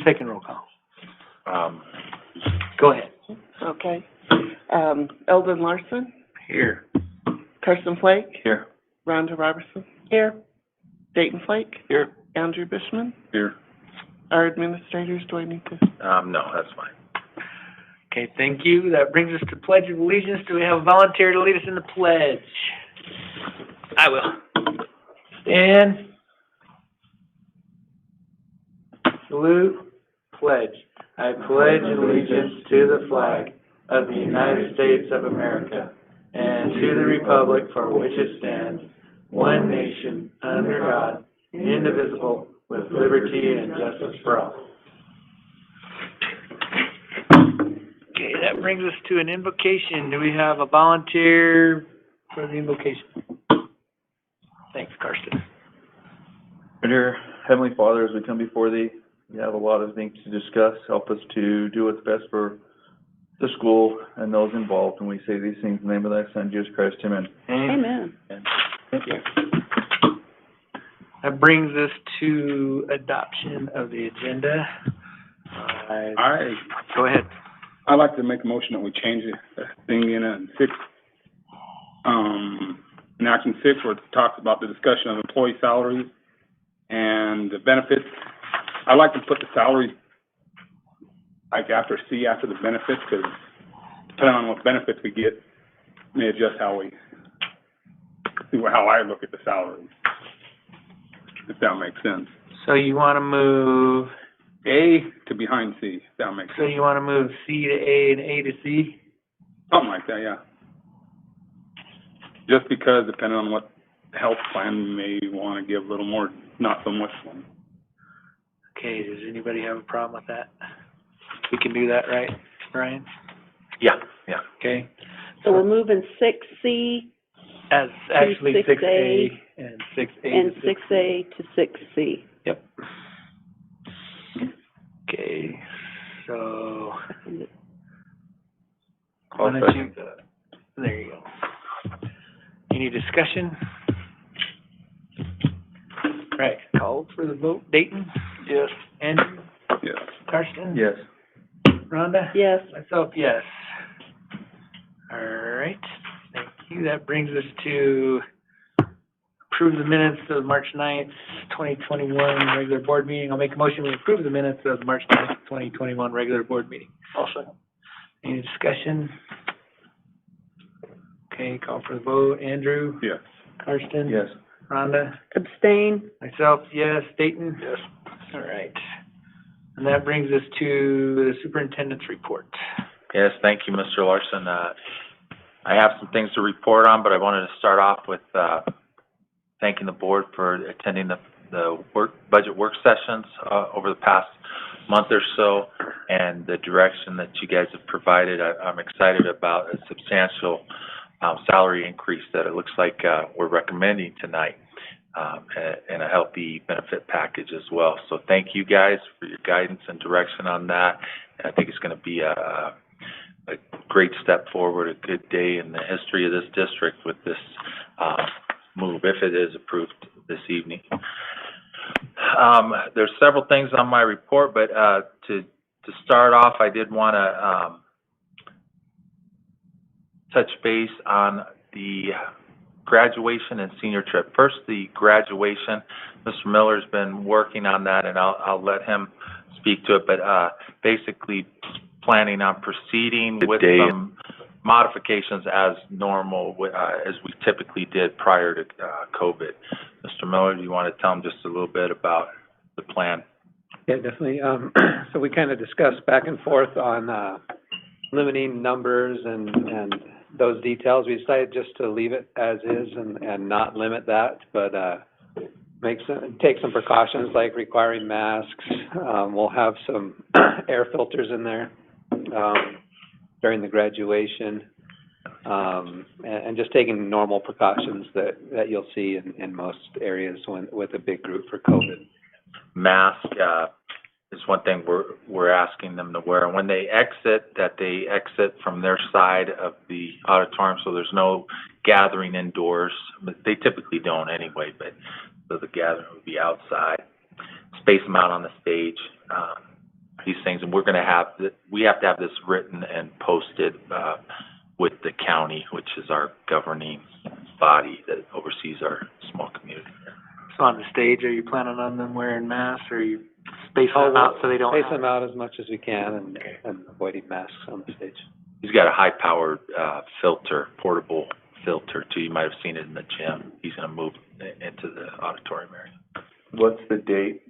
second roll call. Go ahead. Okay. Eldon Larson, Here. Carson Flake, Here. Rhonda Robertson. Here. Dayton Flake, Here. Andrew Bishman. Here. Our administrators, do I need to? No, that's fine. Okay, thank you. That brings us to Pledge of Allegiance. Do we have a volunteer to lead us in the pledge? I will. Stand. Salute. Pledge. I pledge allegiance to the flag of the United States of America and to the republic for which it stands, one nation, under God, indivisible, with liberty and justice for all. Okay, that brings us to an invocation. Do we have a volunteer for the invocation? Thanks, Karsten. Dear Heavenly Father, as we come before Thee, we have a lot of things to discuss. Help us to do what's best for the school and those involved. And we say these things in the name of Thy Son, Jesus Christ. Amen. Amen. Thank you. That brings us to adoption of the agenda. Go ahead. I'd like to make a motion that we change the thing in in action 6, where it talks about the discussion of employee salaries and the benefits. I'd like to put the salaries like after C, after the benefits, because depending on what benefits we get, may adjust how I look at the salaries, if that makes sense. So you want to move A to behind C, if that makes sense. So you want to move C to A and A to C? Something like that, yeah. Just because depending on what health plan may want to give a little more, not so much one. Okay, does anybody have a problem with that? We can do that, right, Brian? Yeah. Okay. So we're moving 6C As actually 6A 6A and 6A and to 6A to 6C. Yep. Okay, so why don't you, there you go. Any discussion? Right, call for the vote. Dayton? Yes. Andrew? Yes. Karsten? Yes. Rhonda? Yes. Myself, yes. All right, thank you. That brings us to approve the minutes of March 9th, 2021 regular board meeting. I'll make a motion to approve the minutes of the March 9th, 2021 regular board meeting. Also, any discussion? Okay, call for the vote. Andrew? Yes. Karsten? Yes. Rhonda? Abstain. Myself, yes. Dayton? Yes. All right. And that brings us to the superintendent's report. Yes, thank you, Mr. Larson. I have some things to report on, but I wanted to start off with thanking the board for attending the budget work sessions over the past month or so, and the direction that you guys have provided. I'm excited about a substantial salary increase that it looks like we're recommending tonight, and a healthy benefit package as well. So thank you guys for your guidance and direction on that. And I think it's going to be a great step forward, a good day in the history of this district with this move, if it is approved this evening. There's several things on my report, but to start off, I did want to touch base on the graduation and senior trip. First, the graduation. Mr. Miller's been working on that, and I'll let him speak to it, but basically planning on proceeding with some modifications as normal, as we typically did prior to COVID. Mr. Miller, do you want to tell him just a little bit about the plan? Yeah, definitely. So we kind of discussed back and forth on limiting numbers and those details. We decided just to leave it as is and not limit that, but take some precautions like requiring masks. We'll have some air filters in there during the graduation, and just taking normal precautions that you'll see in most areas with a big group for COVID. Mask is one thing we're asking them to wear. When they exit, that they exit from their side of the auditorium, so there's no gathering indoors. But they typically don't anyway, but so the gathering would be outside. Space them out on the stage. these things, and we're gonna have, we have to have this written and posted, with the county, which is our governing body that oversees our small community. So on the stage, are you planning on them wearing masks, or are you spacing them out so they don't? Space them out as much as we can and avoiding masks on the stage. He's got a high-powered, filter, portable filter too. You might have seen it in the gym. He's gonna move into the auditorium area. What's the date?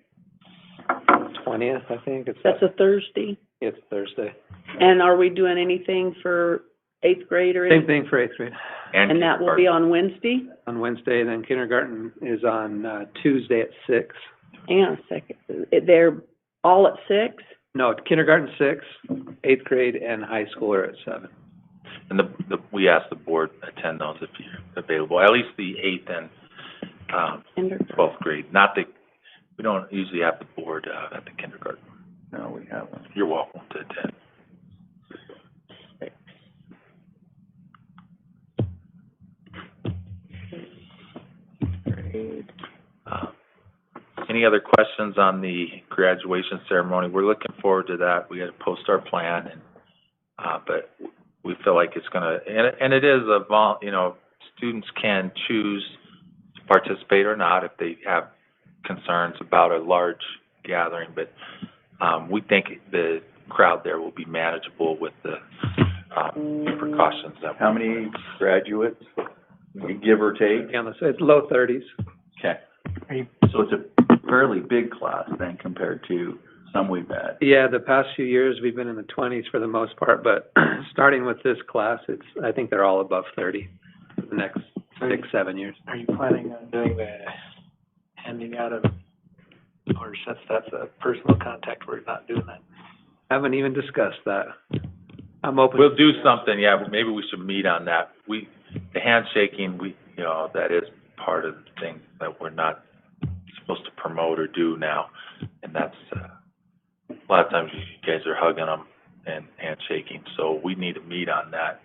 20th, I think, That's a Thursday. it's Thursday. And are we doing anything for eighth grade or Same anything? thing for 8th grade. And that will be on Wednesday? On Wednesday, then kindergarten is on, Tuesday at 6. Hang on a second. They're all at 6? No, kindergarten 6, 8th grade and high school are at 7. And we asked the board attend those if you're available, at least the 8th and, Kindergarten. 12th grade. Not the, we don't usually have the board, at the kindergarten. No, we haven't. You're welcome to attend. Any other questions on the graduation ceremony? We're looking forward to that. We got to post our plan, and but we feel like it's gonna, and it is students can choose to participate or not if they have concerns about a large gathering, but we think the crowd there will be manageable with the precautions that. How many graduates, give or take? Yeah, it's low 30s. Okay. So it's a fairly big class then compared to some we've had. Yeah, the past few years, we've been in the 20s for the most part, but starting with this class, I think they're all above 30 for the next 6-7 years. Are you planning on doing the handing out of, or since that's a personal contact, we're not doing that? Haven't even discussed that. I'm open. We'll do something, yeah, but maybe we should meet on that. The handshaking, that is part of the thing that we're not supposed to promote or do now, and that's, a lot of times you guys are hugging them and handshaking, so we need to meet on that.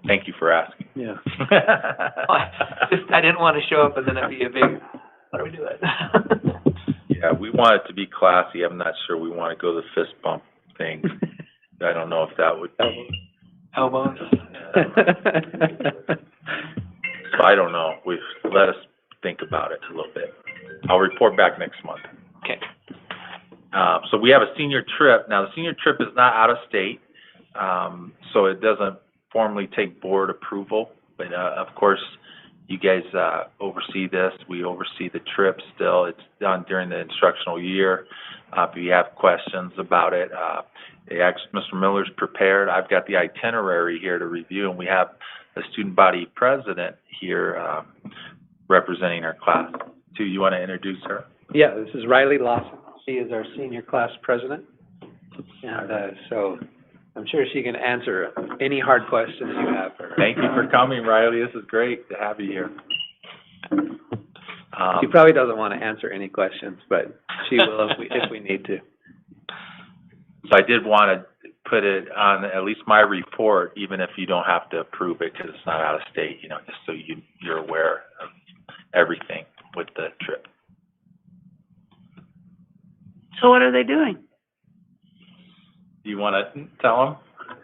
Thank you for asking. Yeah. I didn't want to show up and then it'd be a big, how do we do it? Yeah, we want it to be classy. I'm not sure we want to go the fist bump thing. I don't know if that would be. Elbows. So I don't know. Let us think about it a little bit. I'll report back next month. Okay. So we have a senior trip. Now, the senior trip is not out of state, so it doesn't formally take board approval. But, of course, you guys oversee this. We oversee the trip still. It's done during the instructional year. If you have questions about it, Mr. Miller's prepared. I've got the itinerary here to review, and we have the student body president here representing our class. Too, you want to introduce her? Yeah, this is Riley Lawson. She is our senior class president. And so I'm sure she can answer any hard questions you have for her. Thank you for coming, Riley. This is great to have you here. She probably doesn't want to answer any questions, but she will if we need to. So I did want to put it on at least my report, even if you don't have to approve it because it's not out of state, just so you're aware of everything with the trip. So what are they doing? Do you want to tell them?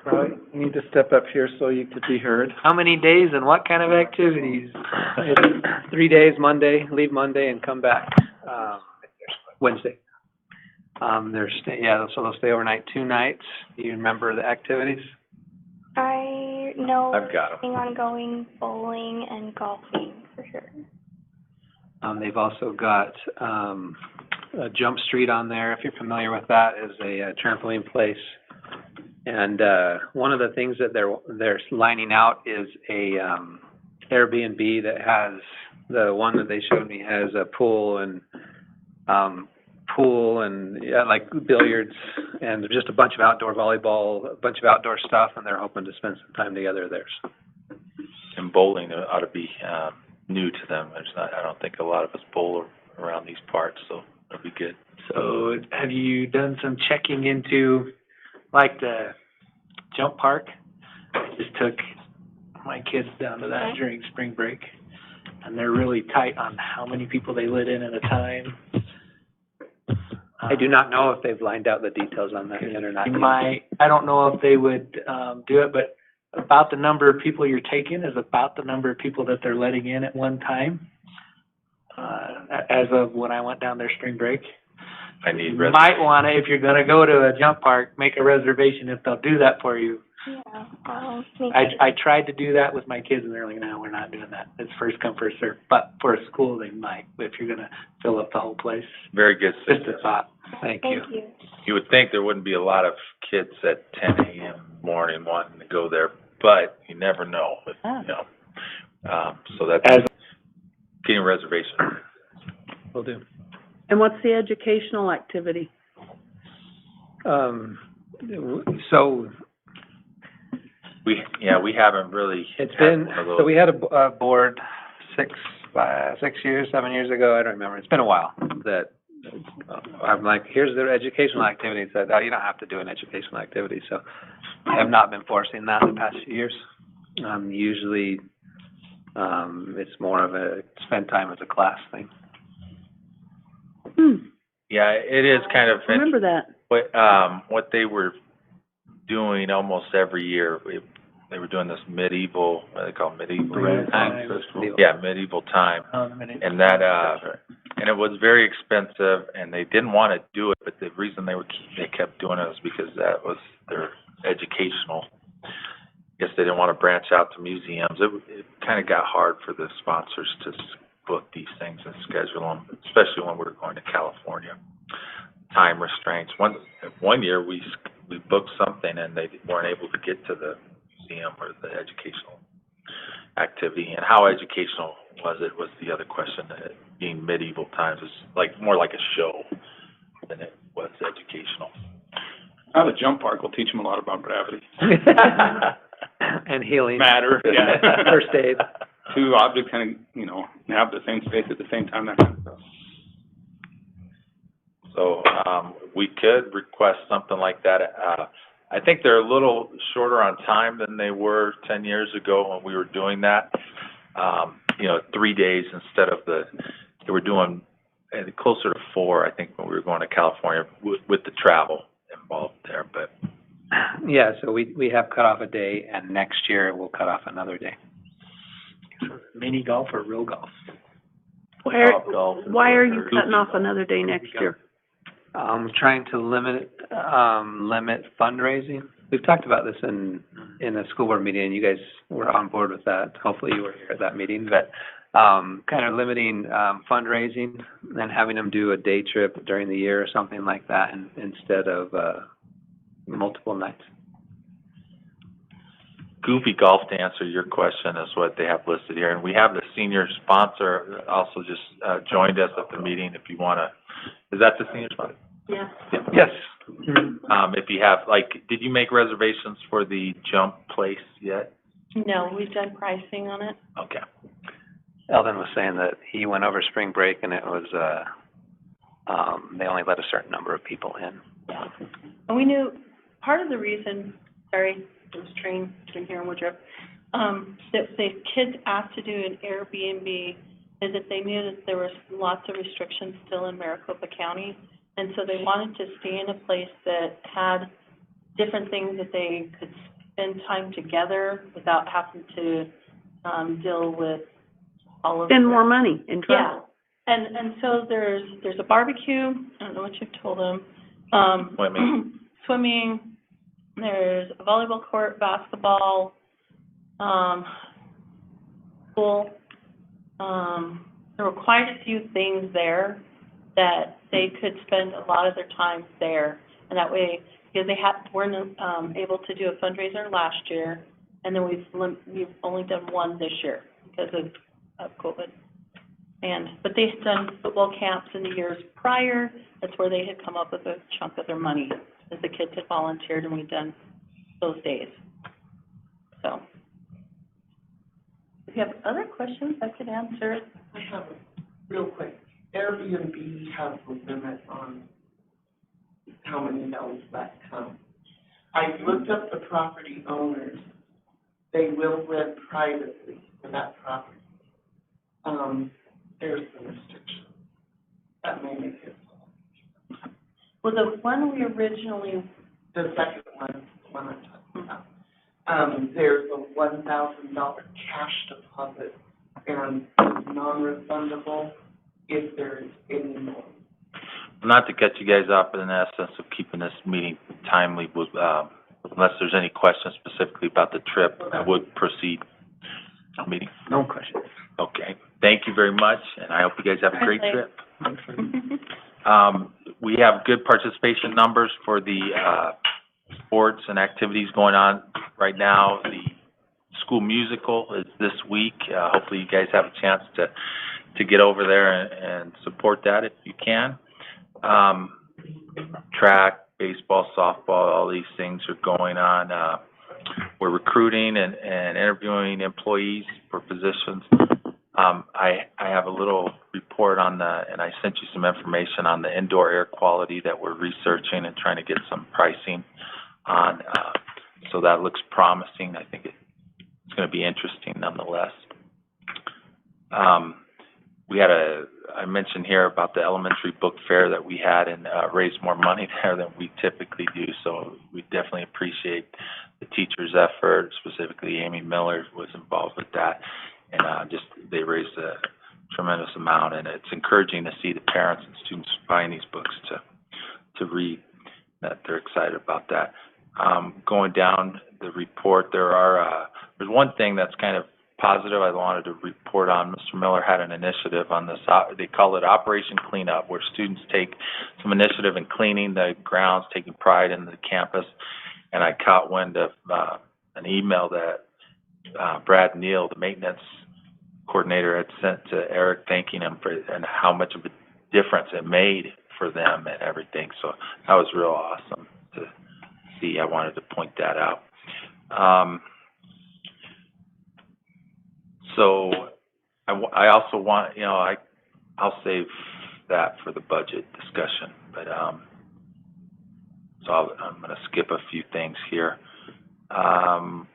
Probably need to step up here so you could be heard. How many days and what kind of activities? It's 3 days, leave Monday and come back, Wednesday. So they'll stay overnight 2 nights. Do you remember the activities? I know I've got 'em. we're planning on going bowling and golfing for sure. They've also got, a Jump Street on there, if you're familiar with that, is a trampoline place. And, one of the things that they're lining out is a, Airbnb that has, the one that they showed me has a pool and like billiards and just a bunch of outdoor volleyball, a bunch of outdoor stuff, and they're hoping to spend some time together there. So. And bowling ought to be new to them. I don't think a lot of us bowl around these parts, so it'll be good. So have you done some checking into, like, the jump park? I just took my kids down to that during spring break, and they're really tight on how many people they let in at a time. I do not know if they've lined out the details on that yet or not. I don't know if they would, do it, but about the number of people you're taking is about the number of people that they're letting in at one time. As of when I went down there spring break. I need You might wanna, if you're gonna go to a jump park, make a reservation if they'll do that for you. Yeah, make I tried to do that with my kids and they're like, no, we're not doing that. It's first come, first served. But for a school, they might, if you're gonna fill up the whole place. Very good. Just a thought. Thank you. Thank you. You would think there wouldn't be a lot of kids at 10 a.m. morning wanting to go there, but you never know, you know. So that's getting a reservation. Will do. And what's the educational activity? So We haven't really it's had been, one of those. so we had a board 6 years, 7 years ago, I don't remember. It's been a while that I'm like, here's the educational activity. It said, oh, you don't have to do an educational activity. So I have not been forcing that the past few years. Usually, it's more of a spend time as a class thing. Yeah, it is kind of Remember that. what they were doing almost every year. They were doing this medieval, what do they call it, medieval time? Yeah, medieval time. And that, and it was very expensive, and they didn't want to do it, but the reason they kept doing it was because that was their educational. I guess they didn't want to branch out to museums. It kind of got hard for the sponsors to book these things and schedule them, especially when we were going to California. Time restraints. One year we booked something and they weren't able to get to the museum or the educational activity. And how educational was the other question. Being medieval times is more like a show than it was educational. Now the jump park will teach them a lot about gravity. And healing. Matter, yeah. First aid. Two objects kind of, have the same space at the same time, that kind of stuff. So, we could request something like that. I think they're a little shorter on time than they were 10 years ago when we were doing that. 3 days instead of they were doing closer to 4, I think, when we were going to California with the travel involved there, but. Yeah, so we have cut off a day, and next year we'll cut off another day. Mini golf or real golf? Why Golf are you or cutting off another day next year? Trying to limit fundraising. We've talked about this in a school board meeting, and you guys were on board with that. Hopefully you were here at that meeting, but kind of limiting fundraising and having them do a day trip during the year or something like that instead of multiple nights. Goofy Golf, to answer your question, is what they have listed here. And we have the senior sponsor also just joined us at the meeting if you want to. Is that the senior sponsor? Yeah. Yes. If you have, did you make reservations for the jump place yet? No, we've done pricing on it. Okay. Eldon was saying that he went over spring break and it was, they only let a certain number of people in. Yeah. And we knew, part of the reason, it was train between here and Woodruff, that the kids asked to do an Airbnb is that they knew that there was lots of restrictions still in Maricopa County. And so they wanted to stay in a place that had different things that they could spend time together without having to deal with all of. Spend more money in travel. Yeah. And so there's a barbecue. I don't know what you've told them. Swimming. There's a volleyball court, basketball, pool. There were quite a few things there that they could spend a lot of their time there. And that way, because they weren't able to do a fundraiser last year, and then we've only done one this year because of COVID. But they had done football camps in the years prior. That's where they had come up with a chunk of their money, as the kids had volunteered, and we'd done those days. So, if you have other questions, I could answer it. I have a real quick. Airbnb has a limit on how many no's that come. I looked up the property owners. They will live privately for that property. There's some restrictions that may make it. Well, the one we originally, The second one, the one I'm talking about. There's a $1,000 cash deposit and it's non-refundable if there is any more. Not to cut you guys off, but in essence of keeping this meeting timely, was, unless there's any questions specifically about the trip, I would proceed meeting. No questions. Okay, thank you very much, and I hope you guys have a great trip. We have good participation numbers for the, sports and activities going on right now. The school musical is this week. Hopefully you guys have a chance to get over there and support that if you can. Track, baseball, softball, all these things are going on. We're recruiting and interviewing employees for positions. I have a little report on and I sent you some information on the indoor air quality that we're researching and trying to get some pricing on. So that looks promising. I think it's going to be interesting nonetheless. I mentioned here about the elementary book fair that we had and raised more money there than we typically do. So we definitely appreciate the teachers' effort, specifically Amy Miller was involved with that. And they raised a tremendous amount, and it's encouraging to see the parents and students buying these books to read, that they're excited about that. Going down the report, there's one thing that's kind of positive I wanted to report on. Mr. Miller had an initiative on this, they call it Operation Cleanup, where students take some initiative in cleaning the grounds, taking pride in the campus. And I caught wind of an email that Brad Neal, the maintenance coordinator, had sent to Eric, thanking him for and how much of a difference it made for them and everything. So that was real awesome to see. I wanted to point that out. So I also want, I'll save that for the budget discussion, but so I'm going to skip a few things here.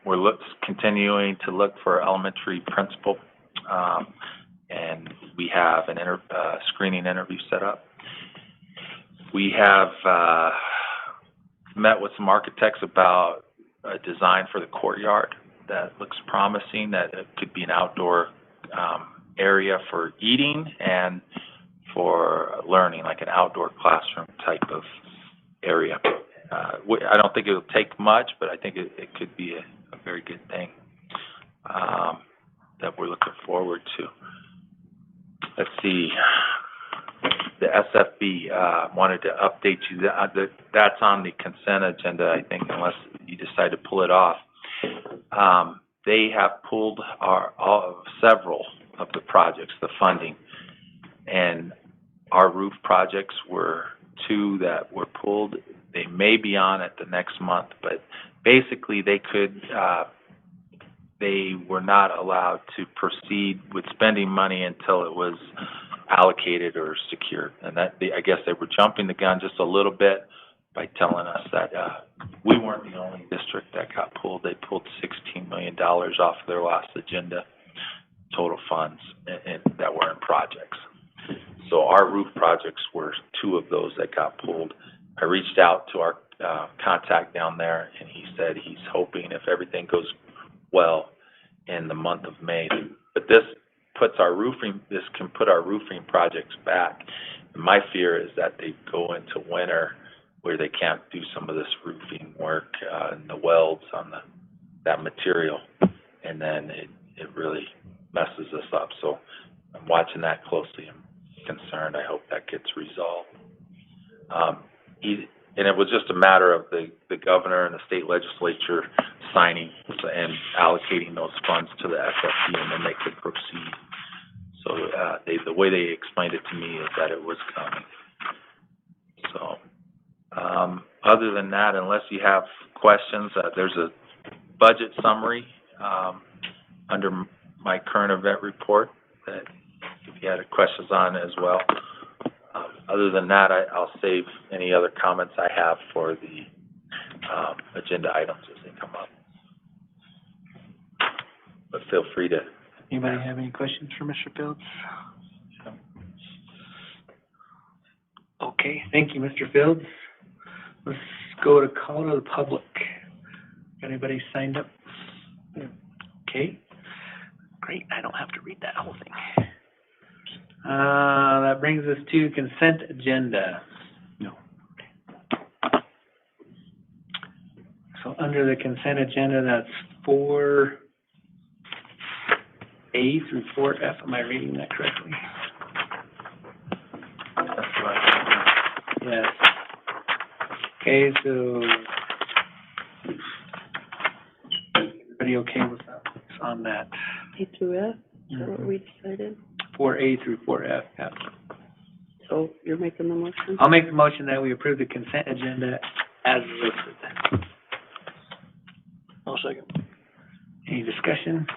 We're continuing to look for elementary principal, and we have an screening interview set up. We have met with some architects about a design for the courtyard that looks promising, that it could be an outdoor area for eating and for learning, like an outdoor classroom type of area. I don't think it'll take much, but I think it could be a very good thing that we're looking forward to. Let's see. The SFB wanted to update you. That's on the consent agenda, I think, unless you decide to pull it off. They have pulled several of the projects, the funding, and our roof projects were 2 that were pulled. They may be on it the next month, but basically they were not allowed to proceed with spending money until it was allocated or secured. And I guess they were jumping the gun just a little bit by telling us that we weren't the only district that got pulled. They pulled $16 million off of their last agenda, total funds, and that were in projects. So our roof projects were 2 of those that got pulled. I reached out to our contact down there, and he said he's hoping, if everything goes well, in the month of May. But this can put our roofing projects back. And my fear is that they go into winter where they can't do some of this roofing work and the welds on that material, and then it really messes us up. So I'm watching that closely. I'm concerned. I hope that gets resolved. And it was just a matter of the governor and the state legislature signing and allocating those funds to the SFP, and then they could proceed. So the way they explained it to me is that it was coming. So other than that, unless you have questions, there's a budget summary under my current event report that if you had questions on as well. Other than that, I'll save any other comments I have for the agenda items as they come up. But feel free to. Anybody have any questions for Mr. Fields? Okay, thank you, Mr. Fields. let's go to call to the public. Got anybody signed up? Okay, great, I don't have to read that whole thing. That brings us to consent agenda. No. So under the consent agenda, that's 4A through 4F, am I reading that correctly? That's right. Yes. Okay, so, everybody okay with that, what's on that? A through F, is that what we decided? 4A through 4F, yeah. So you're making the motion? I'll make the motion that we approve the consent agenda as listed. I'll second. Any discussion?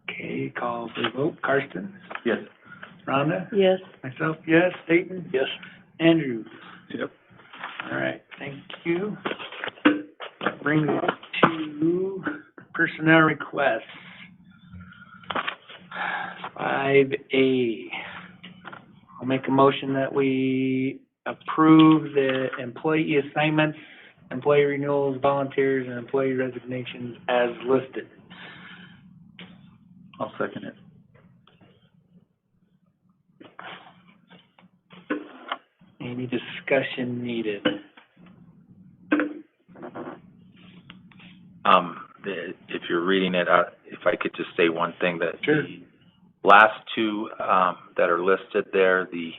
Okay, call for the vote. Karsten? Yes. Rhonda? Yes. Myself, yes. Dayton? Yes. Andrew? Yep. All right, thank you. That brings us to personnel requests. 5A. I'll make a motion that we approve the employee assignments, employee renewals, volunteers, and employee resignations as listed. I'll second it. Any discussion needed? If you're reading it, if I could just say one thing, that Sure. the last two, that are listed there, the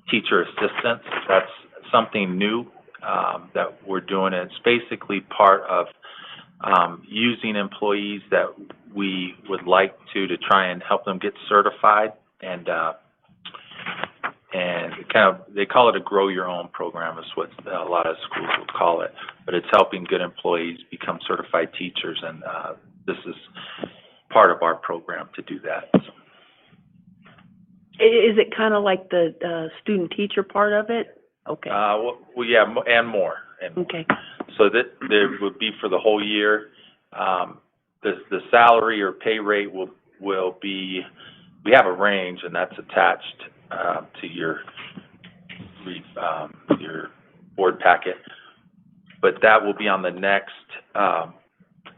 teacher assistants, that's something new, that we're doing. It's basically part of, using employees that we would like to try and help them get certified, and kind of, they call it a grow your own program is what a lot of schools would call it, but it's helping good employees become certified teachers, and this is part of our program to do that. Is it kind of like the student-teacher part of it? Okay. Well, yeah, and more. Okay. So that there would be for the whole year. The salary or pay rate will be, we have a range, and that's attached to your board packet. But that will be on the next,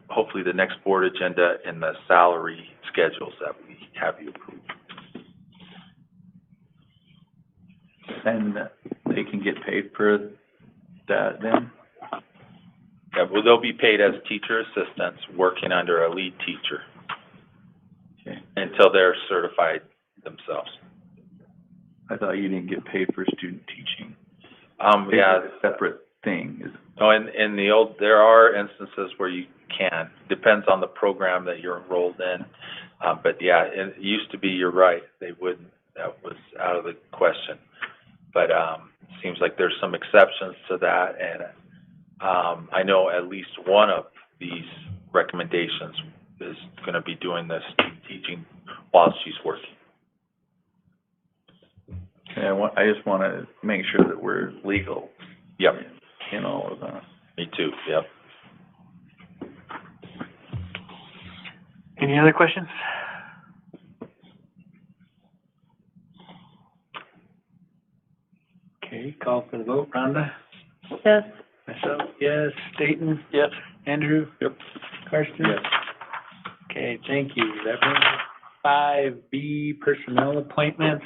hopefully the next board agenda in the salary schedules that we have you approve. And they can get paid for that then? Yeah, well, they'll be paid as teacher assistants working under a lead teacher. Okay. Until they're certified themselves. I thought you didn't get paid for student teaching. Yeah. It's a separate thing. No, in the old, there are instances where you can, depends on the program that you're enrolled in. But yeah, it used to be, you're right, they wouldn't, that was out of the question. But, seems like there's some exceptions to that, and, I know at least one of these recommendations is gonna be doing this teaching while she's working. Yeah, I just want to make sure that we're legal. Yep. In all of that. Me too, yep. Any other questions? Okay, call for the vote. Rhonda? Yes. Myself, yes. Dayton? Yes. Andrew? Yep. Karsten? Yes. Okay, thank you. That brings us to 5B, personnel appointments.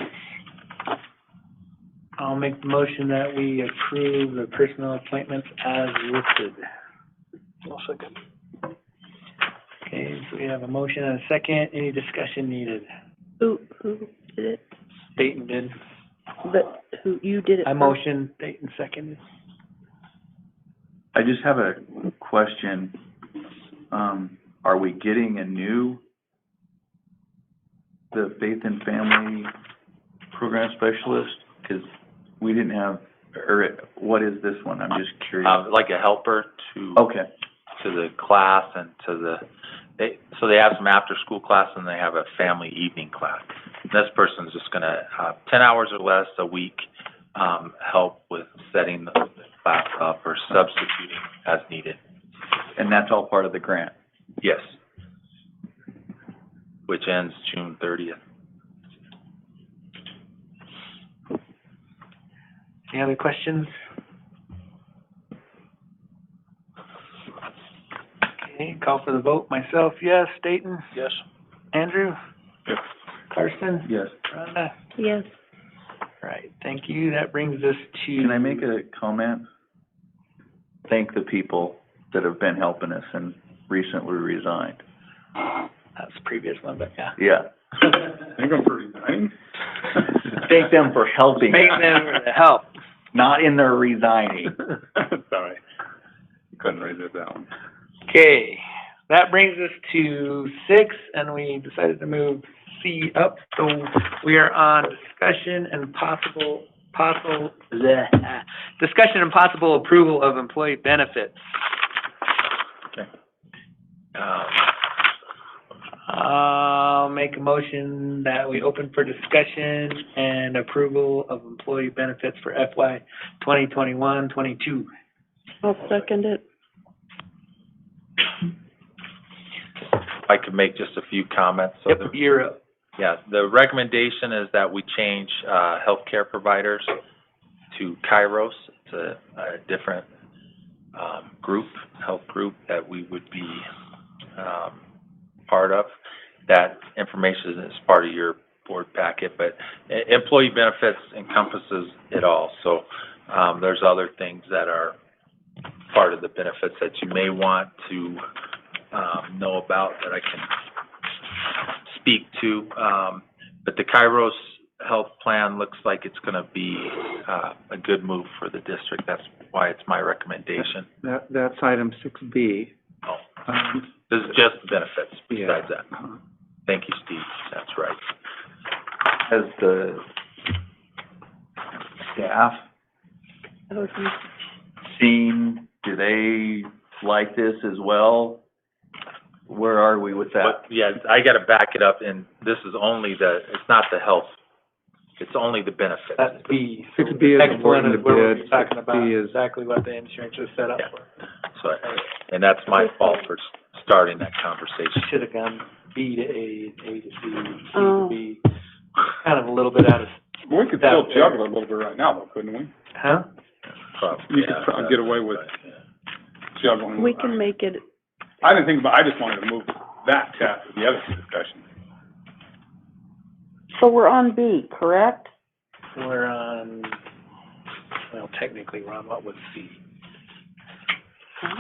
I'll make the motion that we approve the personnel appointments as listed. I'll second. Okay, so we have a motion and a second. Any discussion needed? Who did it? Dayton did. But you did it I first. motioned, Dayton seconded. I just have a question. Are we getting the Faith and Family Program Specialist? Because we didn't have, or what is this one? I'm just curious. Like a helper to. Okay. To the class and to so they have some after-school class and they have a family evening class. And this person's just gonna, 10 hours or less a week, help with setting the class up or substituting as needed. And that's all part of the grant? Yes. Which ends June 30th. Any other questions? Okay, call for the vote. Myself, yes. Dayton? Yes. Andrew? Yes. Carson? Yes. Rhonda? Yes. Right, thank you. That brings us to... Can I make a comment? Thank the people that have been helping us and recently resigned. That's the previous one, but yeah. Yeah. Thank them for resigning. Thank them for helping Thank them for the help. not in their resigning. Sorry. Couldn't raise it that one. Okay, that brings us to 6, and we decided to move C up, so we are on discussion and possible approval of employee benefits. Okay. I'll make a motion that we open for discussion and approval of employee benefits for FY 2021-22. I'll second it. I could make just a few comments. So Yep, you're up. Yeah, the recommendation is that we change, healthcare providers to Kairos. It's a different, health group that we would be, part of. That information is part of your board packet, but employee benefits encompasses it all. So, there's other things that are part of the benefits that you may want to, know about that I can speak to, but the Kairos health plan looks like it's gonna be, a good move for the district. That's why it's my recommendation. That's item 6B. Oh, this is just benefits besides Yeah. that. Thank you, Steve. That's right. Has the staff seen, do they like this as well? Where are we with that? But, yeah, I gotta back it up, and this is only it's not the health, it's only the benefits. That's B. 6B is Next one awarding is the where we'll bid. be talking about 6B is- exactly what the insurance is set up Yeah. for. So, and that's my fault for starting that conversation. Should have gone B to A, A to C, C Oh. to B. Kind of a little bit out of, We could still juggle a little bit right now, though, couldn't we? huh? Probably, You could probably get away with juggling. We can make it, I didn't think about, I just wanted to move that to after the other two discussions. so we're on B, correct? We're on, well, technically, we're on what was C?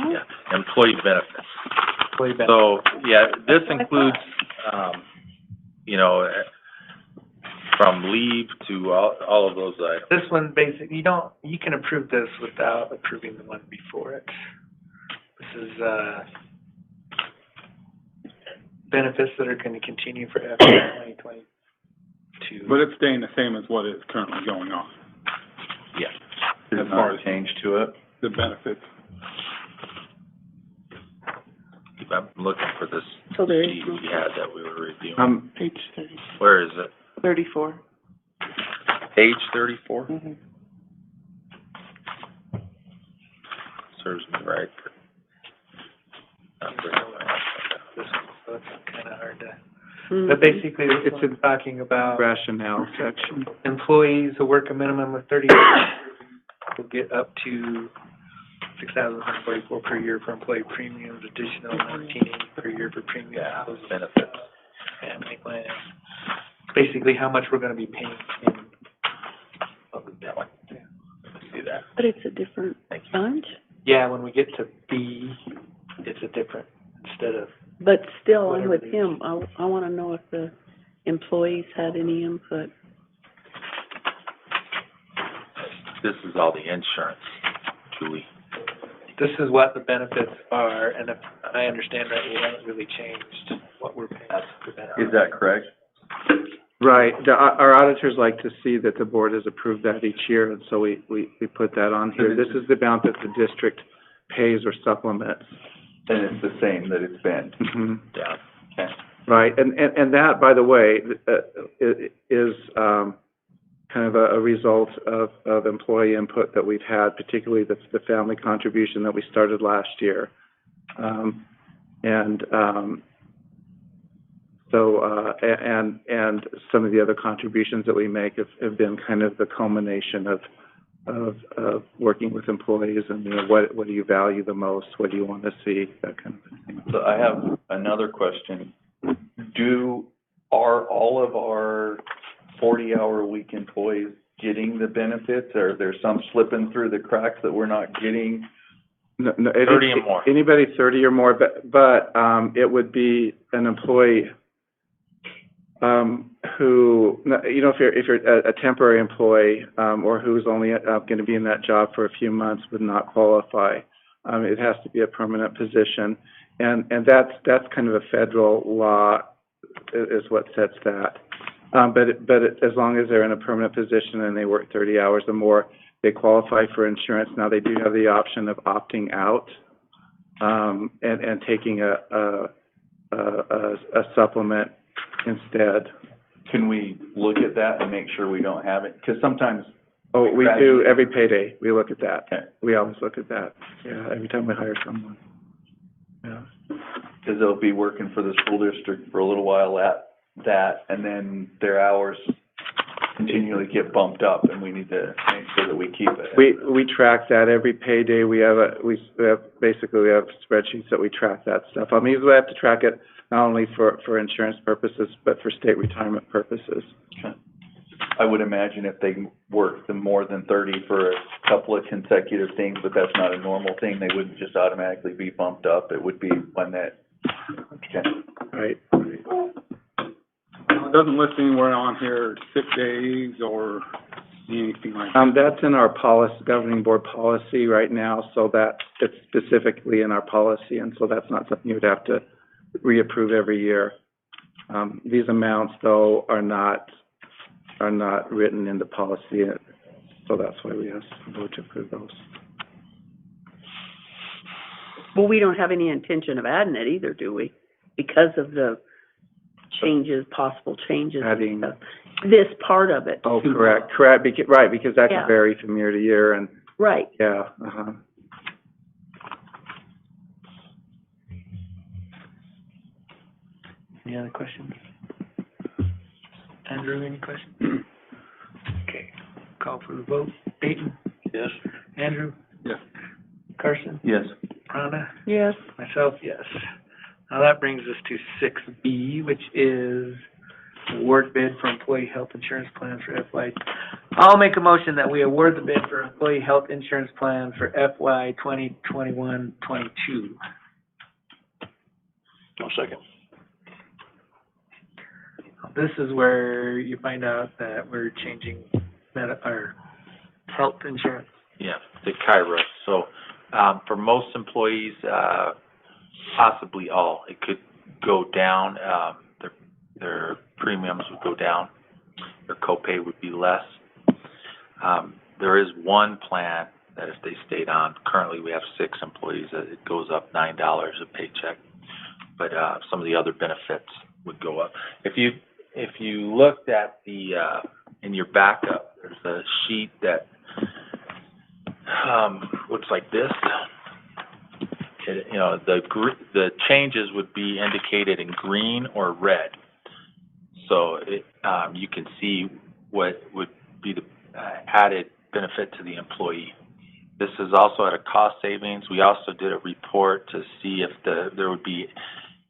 Yeah, employee benefits. Employee benefits. So, yeah, this includes, you know, from leave to all of those items. This one, basically, you can approve this without approving the one before it. This is, benefits that are gonna continue for FY 2022. But it's staying the same as what is currently going on, Yeah. There's as far not a as change to it? the benefits. I'm looking for this So there sheet is we had that we were reviewing. Page 30, Where is it? 34. Page 34? Mm-hmm. Serves me right. Not very well. This one, so it's kinda hard to, Mm-hmm. but basically, this It's one's talking about Rationale section. employees who work a minimum of 30 hours will get up to $6,144 per year for employee premiums, additional $19.80 per year for premiums. Yeah, benefits. Family plan. Basically, how much we're gonna be paying in. That one. See that? But it's a different Thank you. bunch, Yeah, when we get to B, it's a different, instead of, but still, I'm Whatever with it is. him. I wanna know if the employees had any input. This is all the insurance, Julie. this is what the benefits are, and if I understand right, we haven't really changed what we're paying for benefits. Is that correct? Right, our auditors like to see that the board has approved that each year, and so we put that on here. This is the amount that the district pays or supplements. And it's the same that it's been? Mhm. Yeah. Okay. Right, and that, by the way, is, kind of a result of employee input that we've had, particularly the family contribution that we started last year. And some of the other contributions that we make have been kind of the culmination of of working with employees and, you know, what do you value the most? What do you want to see? That kind of thing. So I have another question. Are all of our 40-hour-a-week employees getting the benefits, or are there some slipping through the cracks that we're not getting? No, 30 or more. Anybody 30 or more, but it would be an employee who, you know, if you're a temporary employee, or who's only going to be in that job for a few months would not qualify. It has to be a permanent position, and that's kind of a federal law is what sets that. But as long as they're in a permanent position and they work 30 hours or more, they qualify for insurance. Now, they do have the option of opting out, and taking a supplement instead. Can we look at that and make sure we don't have it? Because sometimes. Oh, we do every payday. We look at that. Okay. We always look at that. Yeah, every time we hire someone. Yeah. Because they'll be working for the school district for a little while at that, and then their hours continually get bumped up, and we need to make sure that we keep it. We track that every payday. We have spreadsheets that we track that stuff. I mean, we have to track it not only for insurance purposes, but for state retirement purposes. Okay. I would imagine if they work the more than 30 for a couple of consecutive things, but that's not a normal thing, they wouldn't just automatically be bumped up. It would be one that, okay. Right. It doesn't list anywhere on here sick days or anything like that. That's in our policy, governing board policy right now, so it's specifically in our policy, and so that's not something you would have to reapprove every year. These amounts, though, are not written into policy, so that's why we asked the board to approve those. Well, we don't have any intention of adding it either, do we? Because of the changes, possible changes. Adding. This part of it. Oh, correct, because that Yeah. can vary from year to year, and, Right. yeah, uh-huh. Any other questions? Andrew, any questions? Okay, call for the vote. Peyton? Yes. Andrew? Yes. Carson? Yes. Rhonda? Yes. Myself, yes. Now that brings us to 6B, which is award bid for employee health insurance plans for FY. I'll make a motion that we award the bid for employee health insurance plan for FY 2021-22. No second. This is where you find out that we're changing our health insurance. Yeah, the Kairos. So, for most employees, possibly all, it could go down, their premiums would go down, their copay would be less. There is one plan that if they stayed on, currently we have 6 employees, that it goes up $9 a paycheck, but, some of the other benefits would go up. If you looked at the, in your backup, there's a sheet that, looks like this. You know, the changes would be indicated in green or red. So you can see what would be the added benefit to the employee. This is also at a cost savings. We also did a report to see if there would be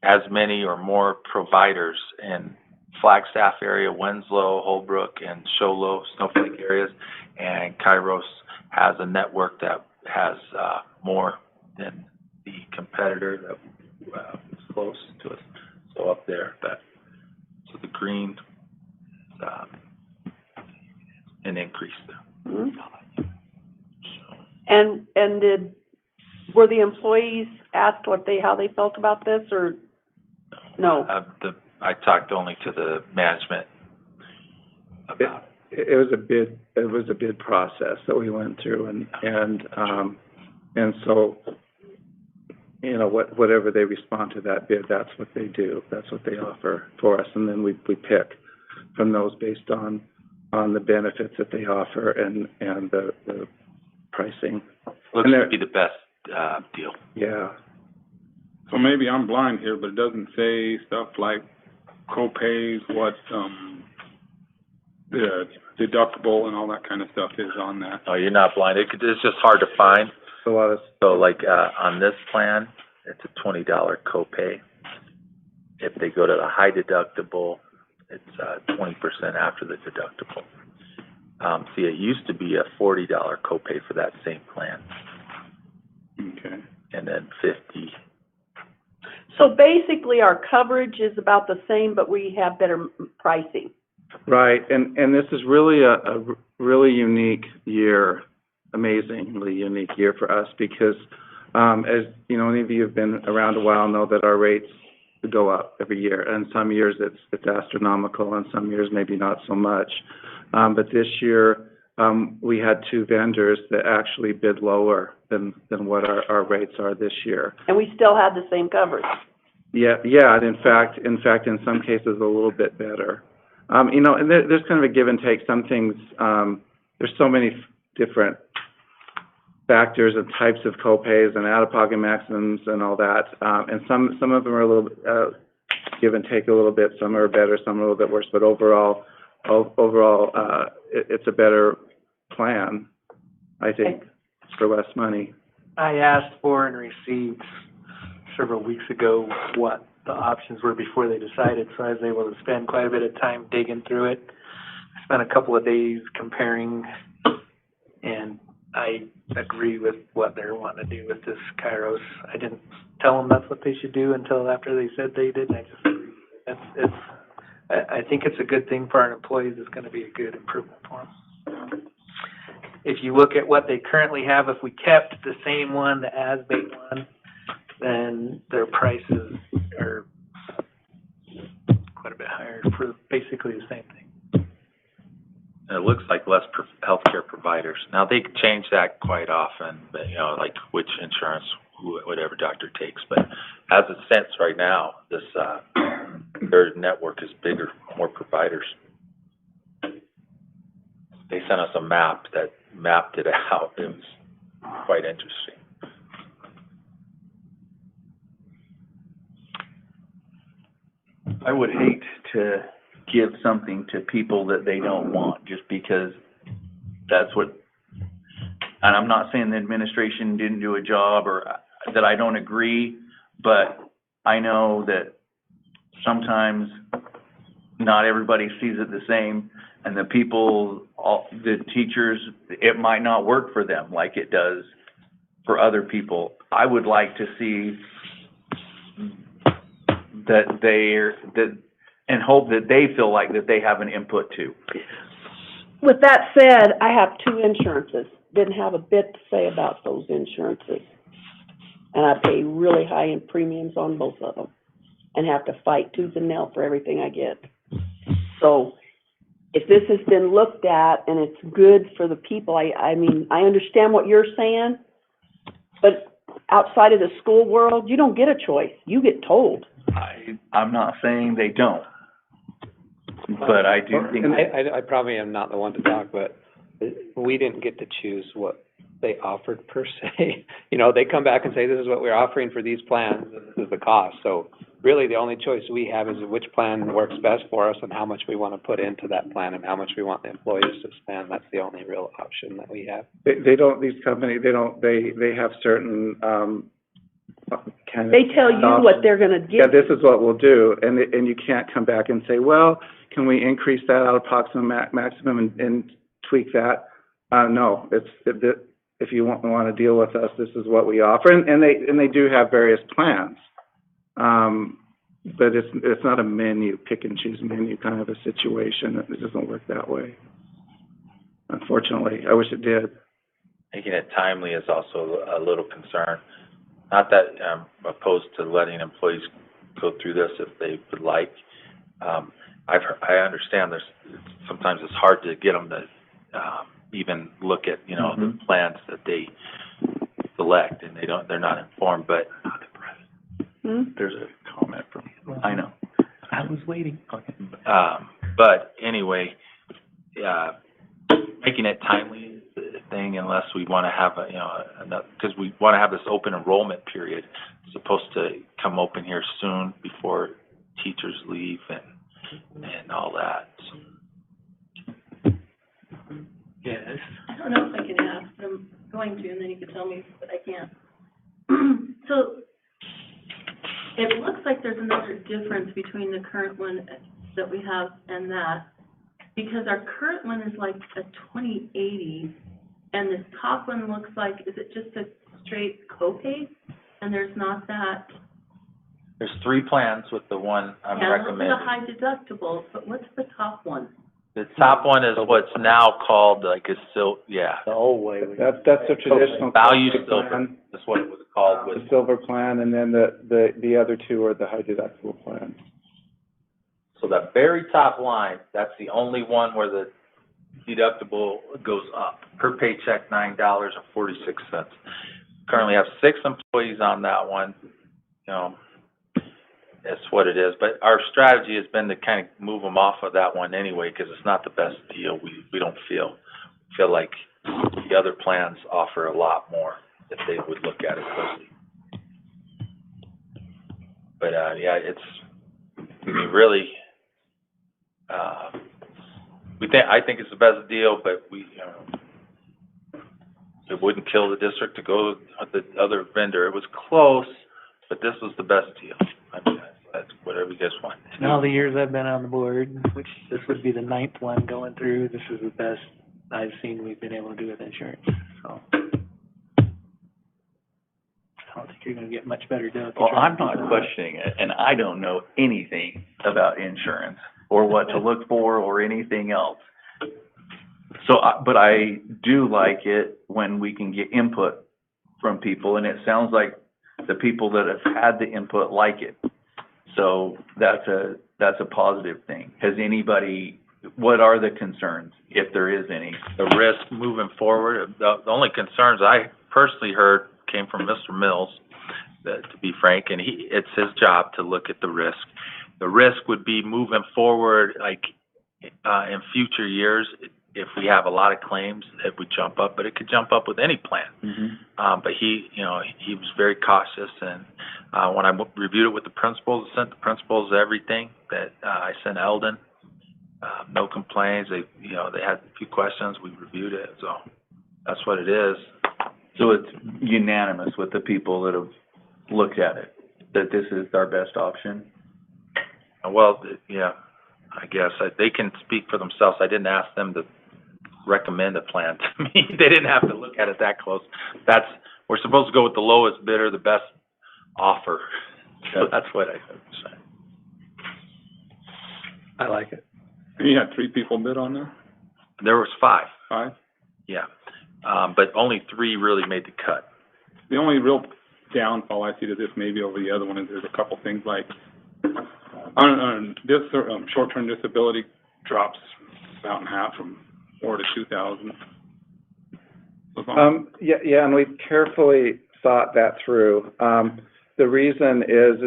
as many or more providers in Flagstaff area, Winslow, Holbrook, and Show Low, Snowflake areas, and Kairos has a network that has more than the competitor that is close to us. So up there, so the green an increase there. Mm-hmm. And were the employees asked how they felt about this, or no? I talked only to the management about it. It was a bid process that we went through, and so, you know, whatever they respond to that bid, that's what they do. That's what they offer for us, and then we pick from those based on the benefits that they offer and the pricing. Looks to be the best deal. Yeah. So maybe I'm blind here, but it doesn't say stuff like co-pays, what the deductible and all that kind of stuff is on that. Oh, you're not blind. It's just hard to find. A lot of, So like, on this plan, it's a $20 copay. If they go to the high deductible, it's, 20% after the deductible. See, it used to be a $40 copay for that same plan, Okay. and then 50. So basically, our coverage is about the same, but we have better pricing. right, and this is really a really unique year, amazingly unique year for us because, as you know, any of you have been around a while know that our rates go up every year, and some years it's astronomical, and some years maybe not so much. But this year, we had two vendors that actually bid lower than what our rates are this year. And we still had the same coverage. Yeah, and in fact, in some cases, a little bit better. You know, and there's kind of a give and take. Some things, there's so many different factors and types of copays and out-of-pocket maximums and all that. And some of them are a little give and take a little bit. Some are better, some are a little bit worse. But overall, it's a better plan, I think, for less money. I asked for and received several weeks ago what the options were before they decided, so I was able to spend quite a bit of time digging through it. I spent a couple of days comparing, and I agree with what they're wanting to do with this Kairos. I didn't tell them that's what they should do until after they said they did, and I just agree. I think it's a good thing for our employees. It's going to be a good improvement for them. If you look at what they currently have, if we kept the same one, the ASBATE one, then their prices are quite a bit higher for basically the same thing. And it looks like less healthcare providers. Now, they change that quite often, but, you know, like which insurance, whatever doctor takes. But as it stands right now, this, their network is bigger, more providers. They sent us a map that mapped it out. It was quite interesting. I would hate to give something to people that they don't want, just because that's what, and I'm not saying the administration didn't do a job or that I don't agree, but I know that sometimes not everybody sees it the same, and the people, the teachers, it might not work for them like it does for other people. I would like to see and hope that they feel like that they have an input too. With that said, I have two insurances. Didn't have a bit to say about those insurances. And I pay really high in premiums on both of them and have to fight tooth and nail for everything I get. So if this has been looked at and it's good for the people, I mean, I understand what you're saying, but outside of the school world, you don't get a choice. You get told. I'm not saying they don't, but I do think I probably am not the one to talk, but we didn't get to choose what they offered per se. You know, they come back and say, this is what we're offering for these plans, this is the cost. So really, the only choice we have is which plan works best for us and how much we want to put into that plan and how much we want the employees to spend. That's the only real option that we have. They don't, these companies, they have certain, kind of. They tell you what they're gonna give. Yeah, this is what we'll do, and you can't come back and say, well, can we increase that out-of-pocket maximum and tweak that? No, if you want to deal with us, this is what we offer, and they do have various plans. But it's not a menu, pick and choose menu kind of a situation. It doesn't work that way. Unfortunately, I wish it did. Making it timely is also a little concern. Not that I'm opposed to letting employees go through this if they would like. I understand sometimes it's hard to get them to even look at, you know, the plans that they select, and they're not informed. But there's a comment from you. I know. I was waiting. But anyway, making it timely is the thing, unless we want to have because we want to have this open enrollment period. It's supposed to come open here soon before teachers leave and all that. So this. I don't know if I can ask, but I'm going to, and then you can tell me that I can't. So, it looks like there's another difference between the current one that we have and that, because our current one is like a 2080, and this top one looks like, is it just a straight copay? And there's not that, There's 3 plans with the one I'm yeah, those recommending. are the high deductibles, but what's the top one? The top one is what's now called like a The old way. That's the traditional. value copay silver, plan, that's what it was called with. the silver plan, and then the other two are the high deductible plans. So that very top line, that's the only one where the deductible goes up. Per paycheck, $9.46. Currently have 6 employees on that one, you know, that's what it is. But our strategy has been to kind of move them off of that one anyway, because it's not the best deal. We don't feel like the other plans offer a lot more if they would look at it closely. But, yeah, I mean, really, I think it's the best deal, but it wouldn't kill the district to go with the other vendor. It was close, but this was the best deal. I mean, that's whatever you guys want. In all the years I've been on the board, which this would be the 9th one going through, this is the best I've seen we've been able to do with insurance, so. I don't think you're gonna get much better deal. Well, I'm not questioning it, and I don't know anything about insurance or what to look for or anything else. So, but I do like it when we can get input from people, and it sounds like the people that have had the input like it. So that's a positive thing. Has anybody, what are the concerns, if there is any? The risk moving forward, the only concerns I personally heard came from Mr. Mills, to be frank, and it's his job to look at the risk. The risk would be moving forward, like, in future years, if we have a lot of claims, it would jump up, but it could jump up with any plan. Mm-hmm. But he was very cautious, and when I reviewed it with the principals, I sent the principals everything that I sent Eldon. No complaints. They had a few questions. We reviewed it, so that's what it is. So it's unanimous with the people that have looked at it, that this is our best option? Well, yeah, I guess they can speak for themselves. I didn't ask them to recommend a plan to me. They didn't have to look at it that close. We're supposed to go with the lowest bidder, the best offer. So that's what I said. I like it. And you had 3 people bid on there? There was 5. 5? Yeah, but only 3 really made the cut. The only real downfall I see to this, maybe over the other one, is there's a couple things like, this short-term disability drops about in half from 4,000 to 2,000. Yeah, and we've carefully thought that through. The reason is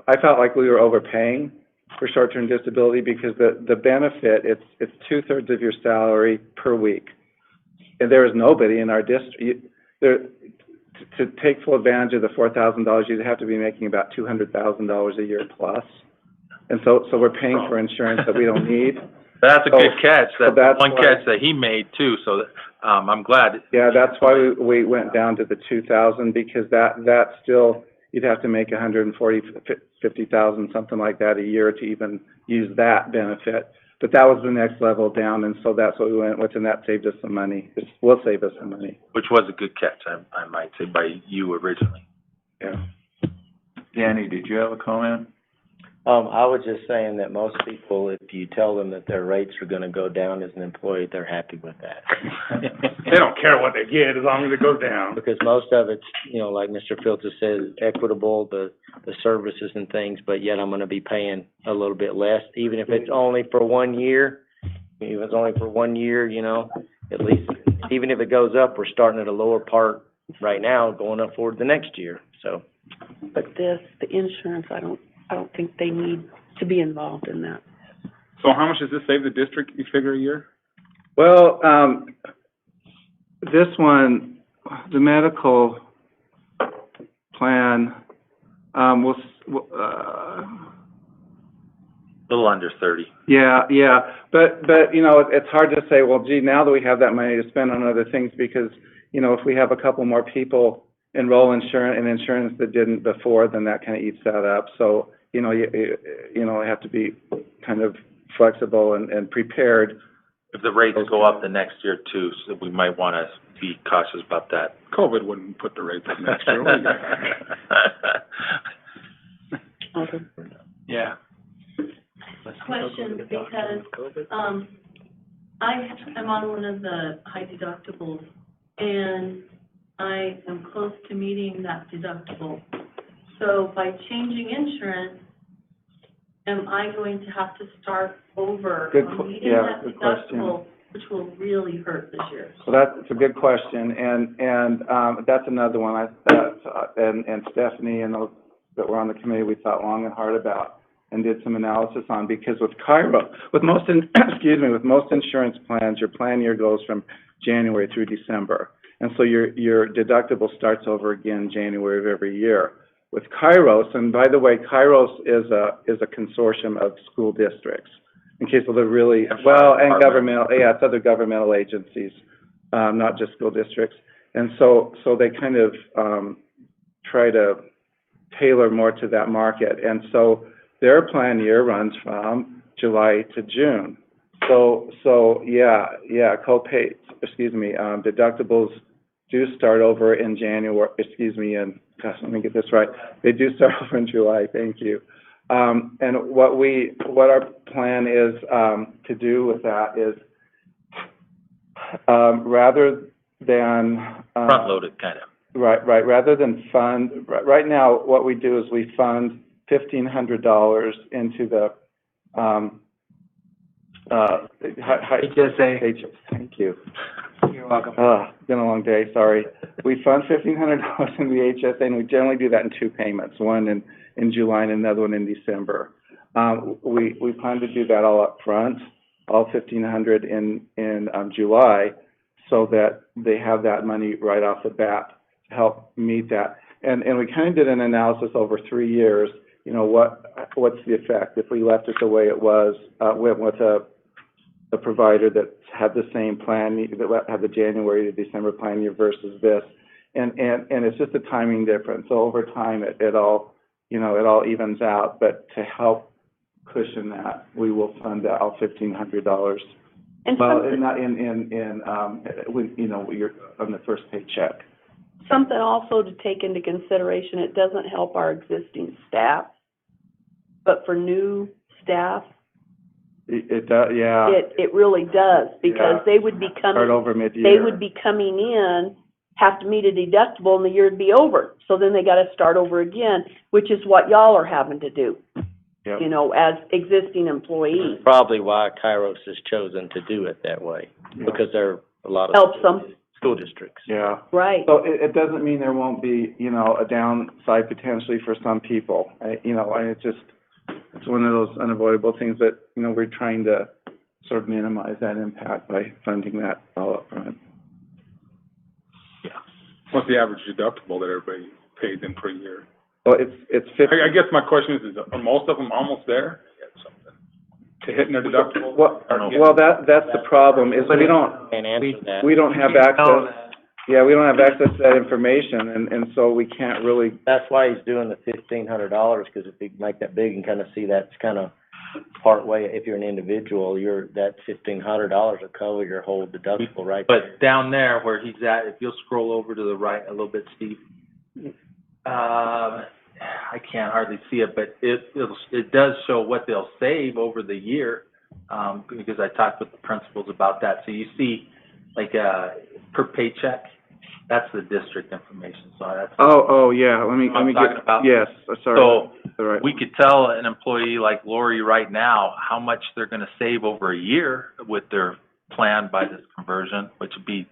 I felt like we were overpaying for short-term disability because the benefit, it's 2/3 of your salary per week. And there is nobody in our district, to take full advantage of the $4,000, you'd have to be making about $200,000 a year plus. And so we're paying for insurance that we don't need. That's a good catch. That's one why, catch that he made too. So I'm glad. Yeah, that's why we went down to the 2,000, because that still, you'd have to make 50,000, something like that a year to even use that benefit. But that was the next level down, and so that's what we went with, and that saved us some money. It will save us some money. Which was a good catch, I might say, by you originally. Yeah. Danny, did you have a comment? I was just saying that most people, if you tell them that their rates are gonna go down as an employee, they're happy with that. They don't care what they get as long as it goes down. Because most of it's, like Mr. Fields has said, equitable, the services and things, but yet I'm gonna be paying a little bit less, even if it's only for 1 year. If it's only for 1 year, at least, even if it goes up, we're starting at a lower part right now, going up forward the next year, so. But the insurance, I don't think they need to be involved in that. So how much does this save the district, you figure, a year? Well, this one, the medical plan, little under 30. Yeah, but, you know, it's hard to say, well, gee, now that we have that money to spend on other things, because, you know, if we have a couple more people enroll in insurance that didn't before, then that kind of eats that up. So, you know, you have to be kind of flexible and prepared. If the rates go up the next year too, so we might want to be cautious about that. COVID wouldn't put the rates up next year, would it? Okay. Yeah. Question, because, I am on one of the high deductibles, and I am close to meeting that deductible. So by changing insurance, am I going to have to start over on meeting that good question. deductible, which will really hurt this year? So that's a good question, and that's another one and Stephanie and those that were on the committee, we thought long and hard about and did some analysis on, because with most insurance plans, your plan year goes from January through December. And so your deductible starts over again January of every year. With Kairos, and by the way, Kairos is a consortium of school districts, in case of the really, and governmental, it's other governmental agencies, not just school districts. And so they kind of try to tailor more to that market. And so their plan year runs from July to June. So co-pays, deductibles do start over in January, let me get this right. They do start over in July, thank you. And what our plan is to do with that is rather than front-loaded, kind of. Right. Rather than fund, right now, what we do is we fund $1,500 into the HSA. Thank you. You're welcome. Been a long day, sorry. We fund $1,500 in the HSA, and we generally do that in two payments, one in July and another one in December. We plan to do that all up front, all $1,500 in July, so that they have that money right off the bat to help meet that. And we kind of did an analysis over 3 years, you know, what's the effect if we left it the way it was, went with a provider that had the same plan, that had the January to December plan year versus this. And it's just a timing difference. So over time, it all evens out. But to help cushion that, we will fund that all $1,500. And well, something, not when you're on the first paycheck. something also to take into consideration, it doesn't help our existing staff, but for new staff, It does, yeah. it really does, because they would be Start coming, over mid-year. they would be coming in, have to meet a deductible, and the year would be over. So then they gotta start over again, which is what y'all are having to do, Yep. you know, as existing employees. Probably why Kairos has chosen to do it that way, Yeah. because there are a lot of Helps them, school districts. Yeah. right. So it doesn't mean there won't be, a downside potentially for some people. It's one of those unavoidable things that, we're trying to sort of minimize that impact by funding that all up front. What's the average deductible that everybody pays in per year? Well, it's 50. I guess my question is are most of them almost there to hitting their deductible? Well, that's the problem, is we don't, Can't answer that. we don't have access, we don't have access to that information, and so we can't really, That's why he's doing the $1,500, because if you make that big and kind of see that's kind of part way, if you're an individual, that $1,500 will cover your whole deductible right there. But down there where he's at, if you'll scroll over to the right a little bit, Steve, I can't hardly see it, but it does show what they'll save over the year, because I talked with the principals about that. So you see, like, per paycheck, that's the district information, so that's. Oh, yeah, let me I'm get, talking about. yes, sorry. So, All right. we could tell an employee like Lori right now how much they're gonna save over a year with their plan by this conversion, which would be,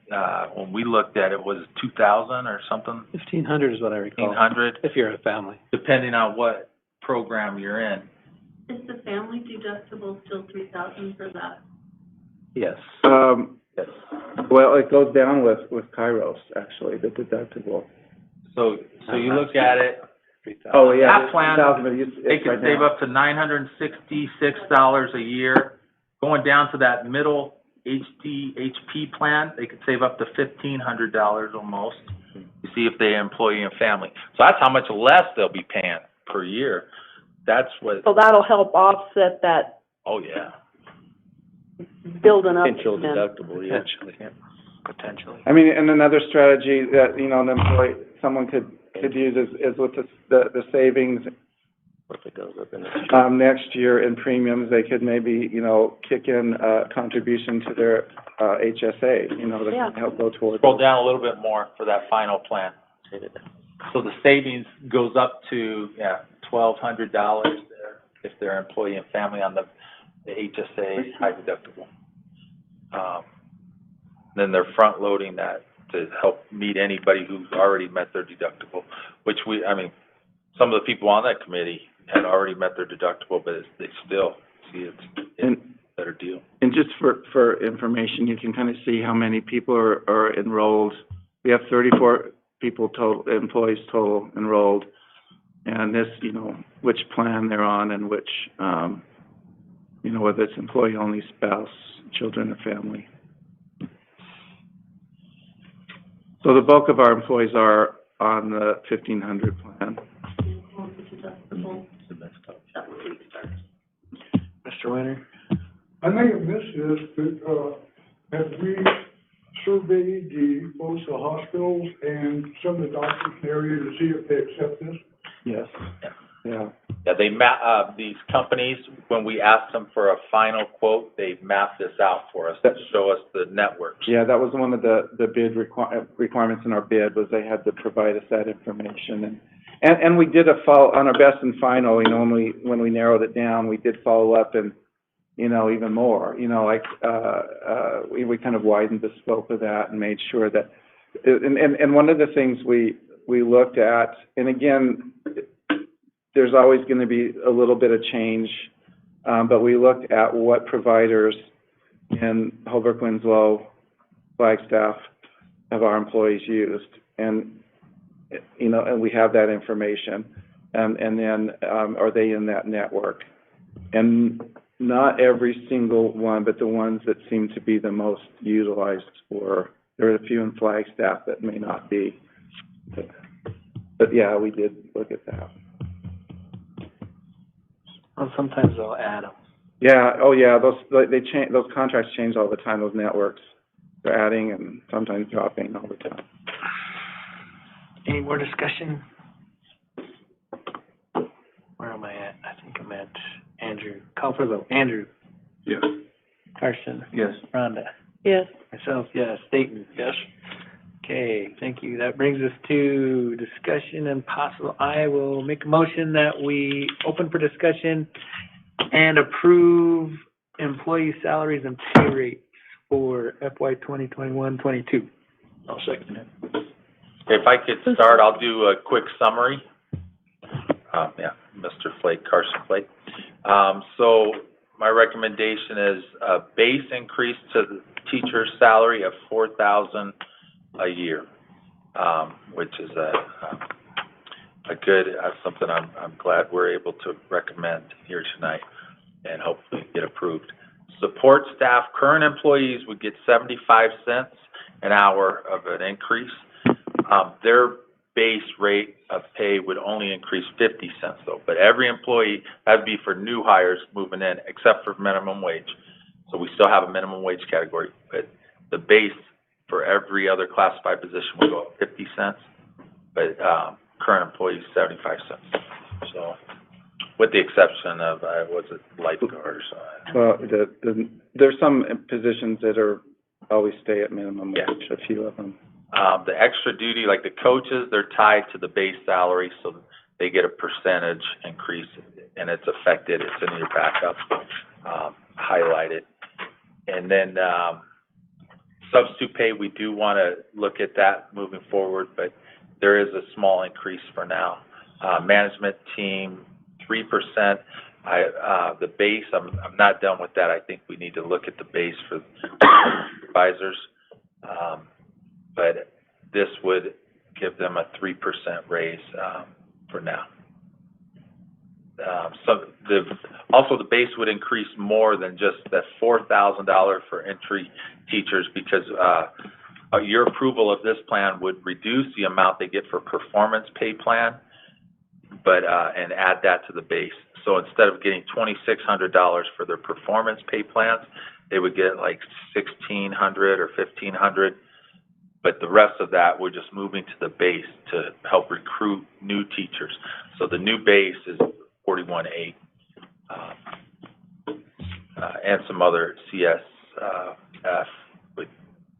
when we looked at it, was 2,000 or something, 1,500 is what I recall. 1,500, If you're a family. depending on what program you're in. Is the family deductible still $3,000 for that? Yes. Yes. Well, it goes down with Kairos, actually, the deductible. So you look at it, $3,000. Oh, yeah. That plan, 3,000, but they it's could right save now. up to $966 a year. Going down to that middle HP plan, they could save up to $1,500 almost. You see if they employee and family. So that's how much less they'll be paying per year. That's what, So that'll help offset that oh, yeah. building up. Potential then. deductible, yeah. Potentially. I mean, and another strategy that, you know, an employee, someone could use is with the savings, What if it goes up in the next year in premiums, they could maybe, you know, kick in a contribution to their, HSA, you know, that Yeah. can help go towards. Scroll down a little bit more for that final plan. So the savings goes up to, $1,200 there if they're employee and family on the HSA high deductible. Then they're front loading that to help meet anybody who's already met their deductible, which some of the people on that committee had already met their deductible, but they still see it's a better deal. And just for information, you can kind of see how many people are enrolled. We have 34 people total, employees total enrolled. And this, you know, which plan they're on and which, you know, whether it's employee only, spouse, children, or family. So the bulk of our employees are on the 1,500 plan. Mr. Winter? I may have missed this, but, have we surveyed the, both the hospitals and some of the doctors in the area to see if they accept this? Yes. Yeah. Yeah, they these companies, when we asked them for a final quote, they mapped this out for us to show us the networks. Yeah, that was one of the bid requirements in our bid, was they had to provide us that information. And we did a follow, on our best and final, you know, when we narrowed it down, we did follow up and, you know, even more, you know, like, we kind of widened the scope of that and made sure that, and one of the things we looked at, and again, there's always going to be a little bit of change, but we looked at what providers in Holbrook, Winslow, Flagstaff have our employees used, and, you know, and we have that information, and then, are they in that network? And not every single one, but the ones that seem to be the most utilized were, there are a few in Flagstaff that may not be, but yeah, we did look at that. Well, sometimes they'll add them. Yeah, oh yeah, those contracts change all the time, those networks. They're adding and sometimes dropping all the time. Any more discussion? Where am I at? I think I'm at Andrew. Call for the vote. Andrew? Yes. Carson? Yes. Rhonda? Yes. Myself, yes. Dayton? Yes. Okay, thank you. That brings us to discussion and possible, I will make a motion that we open for discussion and approve employee salaries and pay rates for FY 2021-22. I'll second it. If I could start, I'll do a quick summary. Mr. Flake, Carson Flake. So my recommendation is a base increase to the teacher's salary of $4,000 a year, which is a good, something I'm glad we're able to recommend here tonight and hopefully get approved. Support staff, current employees would get 75 cents an hour of an increase. Their base rate of pay would only increase 50 cents though, but every employee, that'd be for new hires moving in, except for minimum wage. So we still have a minimum wage category, but the base for every other classified position will go up 50 cents, but current employees 75 cents. So, with the exception of, was it lifeguards? Well, there's some positions that always stay at minimum wage, a few of them. The extra duty, like the coaches, they're tied to the base salary, so they get a percentage increase, and it's affected, it's in your backup, highlighted. And then, substitute pay, we do want to look at that moving forward, but there is a small increase for now. Management team, 3%. The base, I'm not done with that. I think we need to look at the base for supervisors. But this would give them a 3% raise for now. Also the base would increase more than just that $4,000 for entry teachers, because, your approval of this plan would reduce the amount they get for performance pay plan, but, and add that to the base. So instead of getting $2,600 for their performance pay plans, they would get like $1,600 or $1,500. But the rest of that, we're just moving to the base to help recruit new teachers. So the new base is $41,800, and some other CSF,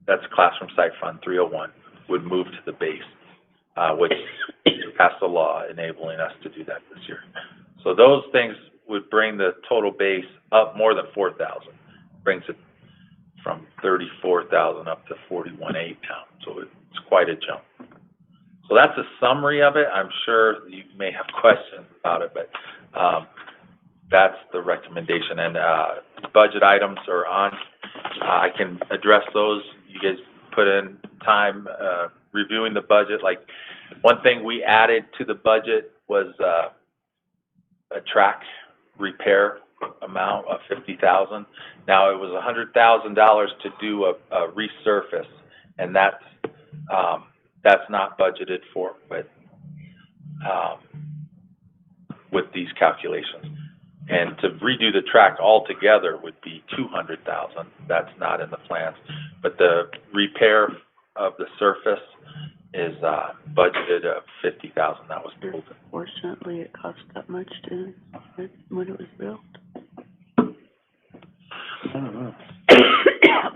that's Classroom Site Fund 301, would move to the base, which passed a law enabling us to do that this year. So those things would bring the total base up more than 4,000, brings it from 34,000 up to 41,800 now. So it's quite a jump. So that's a summary of it. I'm sure you may have questions about it, but that's the recommendation. And budget items are on. I can address those. You guys put in time reviewing the budget. Like, one thing we added to the budget was a track repair amount of $50,000. Now, it was $100,000 to do a resurface, and that's not budgeted for with these calculations. And to redo the track altogether would be $200,000. That's not in the plans. But the repair of the surface is budgeted at $50,000. That was pulled. Fortunately, it cost that much to, when it was built. I don't know.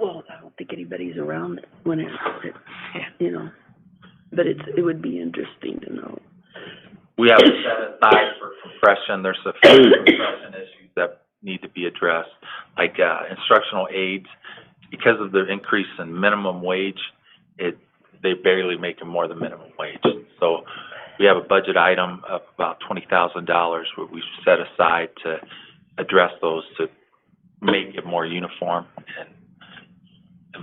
Well, I don't think anybody's around when it you know, but it would be interesting to know. We have set aside for compression. There's a few compression issues that need to be addressed, like instructional aides. Because of the increase in minimum wage, they barely make more than minimum wage. So we have a budget item of about $20,000 where we set aside to address those, to make it more uniform and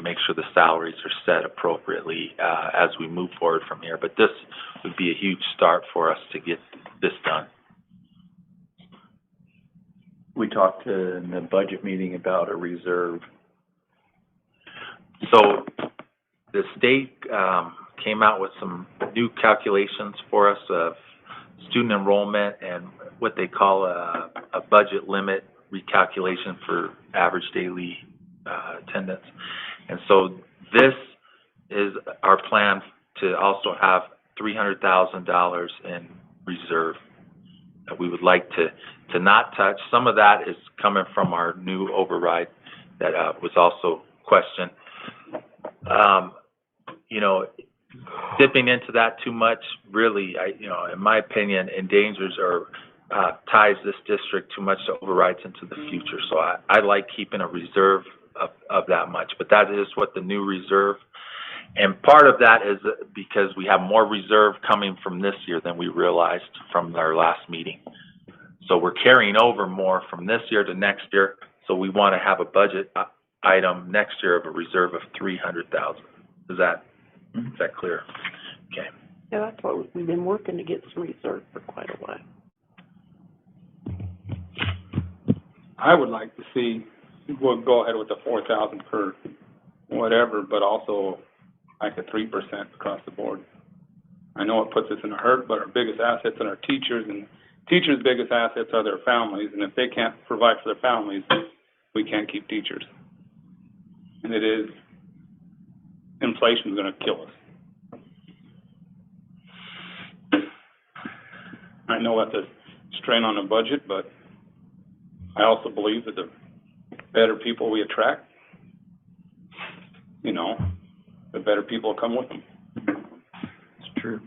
make sure the salaries are set appropriately as we move forward from here. But this would be a huge start for us to get this done. We talked in the budget meeting about a reserve. So the state came out with some new calculations for us of student enrollment and what they call a budget limit recalculation for average daily attendance. And so this is our plan to also have $300,000 in reserve that we would like to not touch. Some of that is coming from our new override that was also questioned. You know, dipping into that too much really, in my opinion, endangers or ties this district too much to overrides into the future. So I like keeping a reserve of that much, but that is what the new reserve, and part of that is because we have more reserve coming from this year than we realized from our last meeting. So we're carrying over more from this year to next year, so we want to have a budget item next year of a reserve of $300,000. Is that clear? Okay. Yeah, that's what we've been working to get some reserve for quite a while. I would like to see, we'll go ahead with the 4,000 per whatever, but also like a 3% across the board. I know it puts us in a hurt, but our biggest assets are our teachers, and teachers' biggest assets are their families, and if they can't provide for their families, we can't keep teachers. And it is, inflation's gonna kill us. I know that's a strain on the budget, but I also believe that the better people we attract, the better people will come with them. It's true.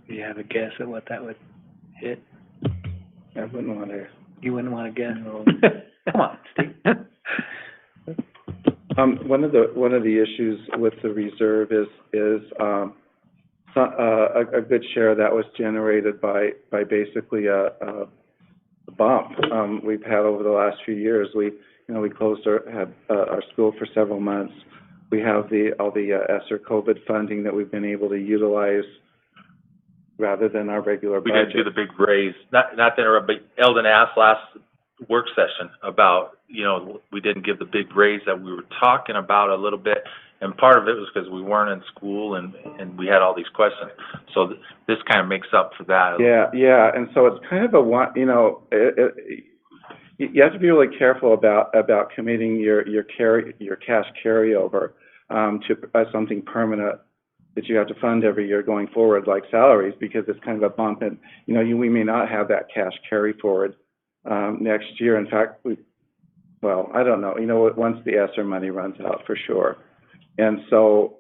Do you have a guess at what that would hit? I wouldn't want to. You wouldn't want to guess? No. Come on, Steve. One of the issues with the reserve is a good share of that was generated by basically a bump we've had over the last few years. we closed our school for several months. We have all the ESSER COVID funding that we've been able to utilize rather than our regular We budget. didn't do the big raise, not to interrupt, but Eldon asked last work session about, we didn't give the big raise that we were talking about a little bit, and part of it was because we weren't in school and we had all these questions. So this kind of makes up for that. Yeah, and so it's kind of you have to be really careful about committing your cash carryover to something permanent that you have to fund every year going forward, like salaries, because it's kind of a bump, and we may not have that cash carry forward next year. In fact, I don't know. Once the ESSER money runs out, for sure, and so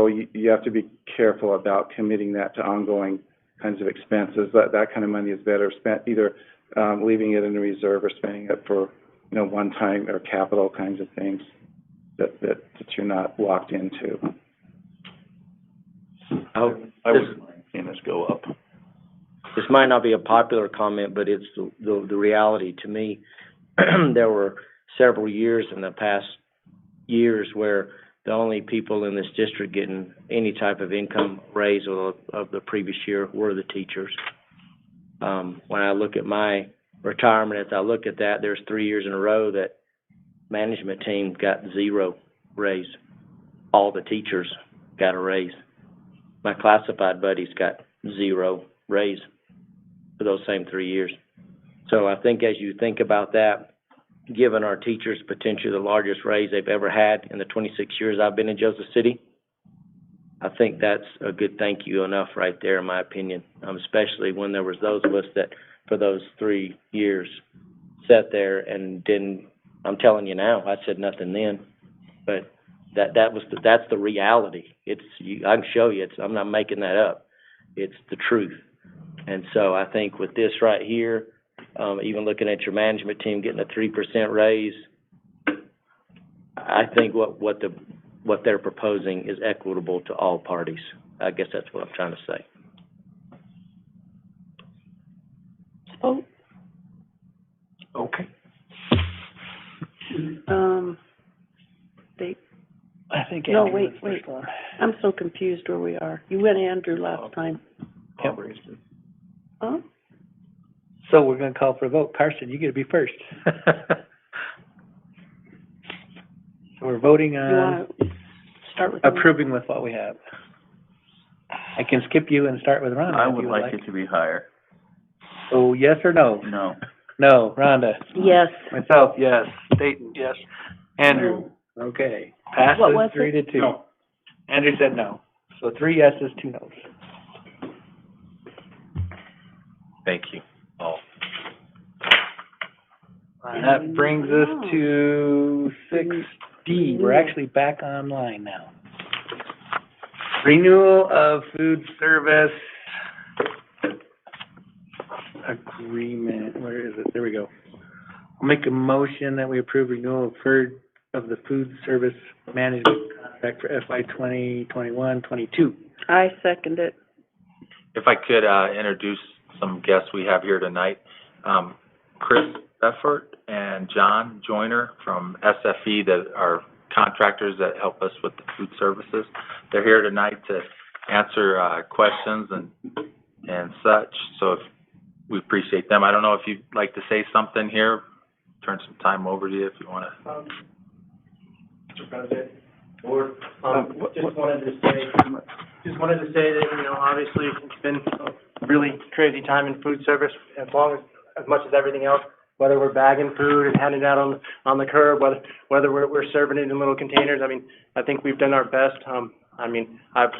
you have to be careful about committing that to ongoing kinds of expenses. That kind of money is better spent either leaving it in a reserve or spending it for one-time or capital kinds of things that you're not locked into. I wouldn't mind seeing us go up. This might not be a popular comment, but it's the reality to me. There were several years in the past years where the only people in this district getting any type of income raise of the previous year were the teachers. When I look at my retirement, as I look at that, there's 3 years in a row that management team got 0 raise. All the teachers got a raise. My classified buddies got 0 raise for those same 3 years. So I think as you think about that, given our teachers potentially the largest raise they've ever had in the 26 years I've been in Joseph City, I think that's a good thank you enough right there, in my opinion, especially when there was those of us that for those 3 years sat there and didn't. I'm telling you now, I said nothing then, but that's the reality. I can show you. I'm not making that up. It's the truth. And so I think with this right here, even looking at your management team getting a 3% raise, I think what they're proposing is equitable to all parties. I guess that's what I'm trying to say. Oh, Okay. I think no, Andrew was wait. the first one. I'm so confused where we are. You went Andrew last time. Yep. Huh? So we're gonna call for a vote. Carson, you get to be first. So we're voting You on wanna start with? approving with what we have. I can skip you and start with Rhonda I if would you like it to be higher. So yes or no? No. No. Rhonda? Yes. Myself, yes. Dayton? Yes. Andrew? Okay. Passes What was 3-2. No. Andrew said no. So 3 yeses, 2 nos. Thank you all. And that brings us to 6D. We're actually back online now. Renewal of food service agreement. Where is it? There we go. I'll make a motion that we approve renewal of the food service management contract for FY 2021-22. I second it. If I could introduce some guests we have here tonight. Chris Beffert and John Joyner from SFE, that are contractors that help us with the food services. They're here tonight to answer questions and such, so we appreciate them. I don't know if you'd like to say something here, turn some time over to you if you want to. Mr. President, Board, just wanted to say that, obviously it's been a really crazy time in food service, as much as everything else, whether we're bagging food and handing it out on the curb, whether we're serving it in little containers. I think we've done our best. I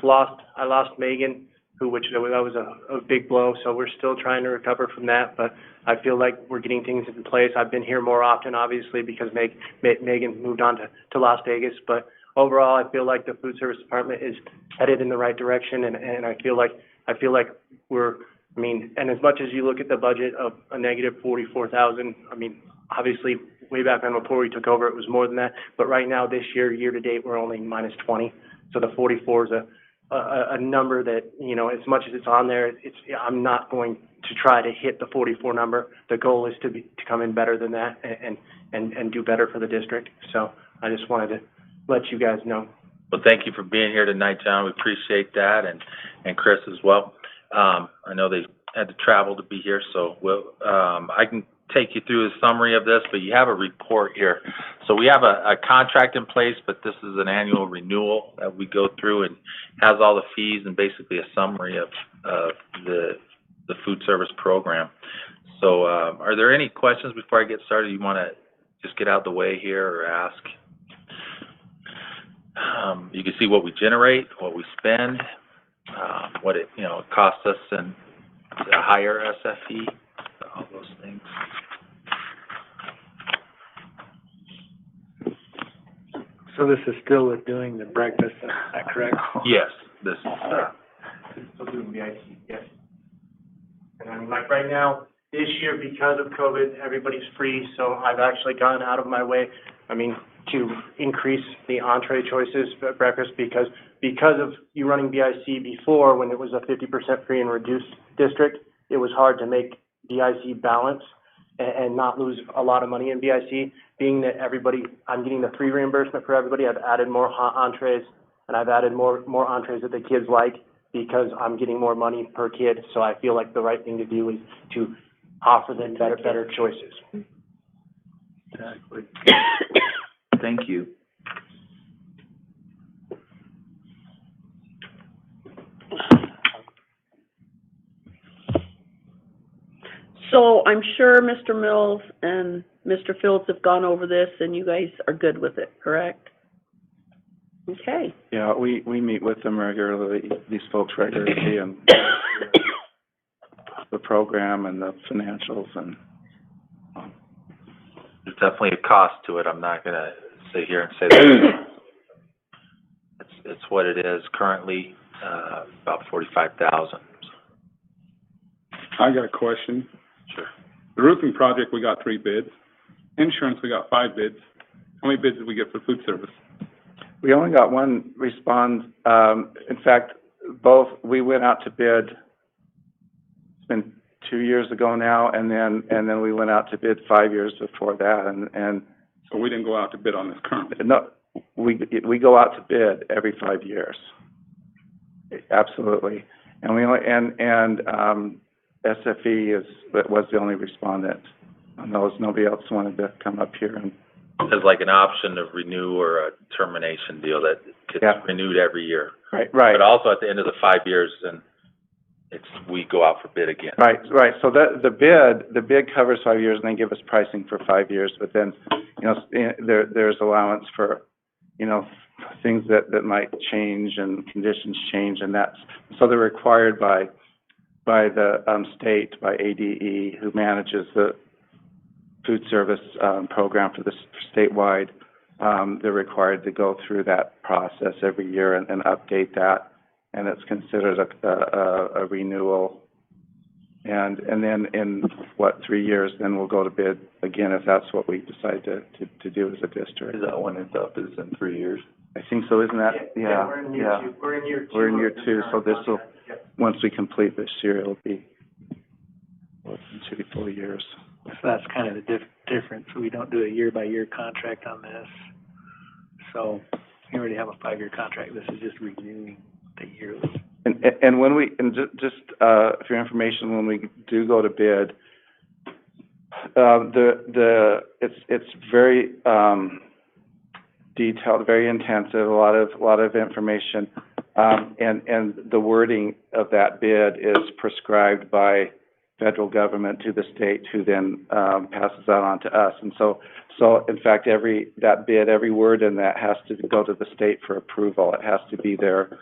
lost Megan, that was a big blow, so we're still trying to recover from that, but I feel like we're getting things in place. I've been here more often, obviously, because Megan moved on to Las Vegas, but overall, I feel like the food service department is headed in the right direction, and I feel like we're, and as much as you look at the budget of a negative 44,000, obviously, way back when before we took over, it was more than that, but right now, this year to date, we're only minus 20, so the 44 is a number that, you know, as much as it's on there, I'm not going to try to hit the 44 number. The goal is to come in better than that and do better for the district. So I just wanted to let you guys know. Well, thank you for being here tonight, John. We appreciate that, and Chris as well. I know they had to travel to be here, so I can take you through a summary of this, but you have a report here. So we have a contract in place, but this is an annual renewal that we go through and has all the fees and basically a summary of the food service program. So are there any questions before I get started you want to just get out the way here or ask? You can see what we generate, what we spend, what it costs us and a higher SFE, all those things. So this is still with doing the breakfast, is that correct? Yes, this is, Still doing BIC, yes. And I mean, like right now, this year, because of COVID, everybody's free, so I've actually gone out of my way, to increase the entree choices for breakfast because of you running BIC before, when it was a 50% free and reduced district, it was hard to make BIC balance and not lose a lot of money in BIC. Being that I'm getting the free reimbursement for everybody, I've added more hot entrees, and I've added more entrees that the kids like because I'm getting more money per kid. So I feel like the right thing to do is to offer them better choices. Exactly. Thank you. So I'm sure Mr. Mills and Mr. Fields have gone over this and you guys are good with it, correct? Okay. Yeah, we meet with them regularly, these folks regularly, and the program and the financials and. There's definitely a cost to it. I'm not going to sit here and say that. It's what it is currently, about $45,000. I got a question. Sure. The roofing project, we got 3 bids. Insurance, we got 5 bids. How many bids did we get for food service? We only got one response. In fact, we went out to bid, it's been 2 years ago now, and then we went out to bid 5 years before that, and So we didn't go out to bid on this currently? no, we go out to bid every 5 years. Absolutely. And we only, SFE was the only respondent on those. Nobody else wanted to come up here and. There's like an option to renew or a termination deal that gets renewed every year. Right. But also at the end of the 5 years, then we go out for bid again. Right. So the bid covers 5 years, and they give us pricing for 5 years. But then, there's allowance for, things that might change and conditions change, and so they're required by the state, by ADE, who manages the food service program for the statewide. They're required to go through that process every year and update that, and it's considered a renewal. And then in 3 years, then we'll go to bid again if that's what we decide to do as a district. Is that when it's up, is in 3 years? I think so, isn't that? Yeah, we're in year 2. We're in year 2. We're in year 2, so this will, once we complete this year, it'll be 2 to 4 years. So that's kind of the difference. We don't do a year-by-year contract on this. So we already have a 5-year contract. This is just renewing the yearly. And when just for your information, when we do go to bid, it's very detailed, very intensive, a lot of information, and the wording of that bid is prescribed by federal government to the state, who then passes that on to us. And so in fact, every word in that has to go to the state for approval. It has to be their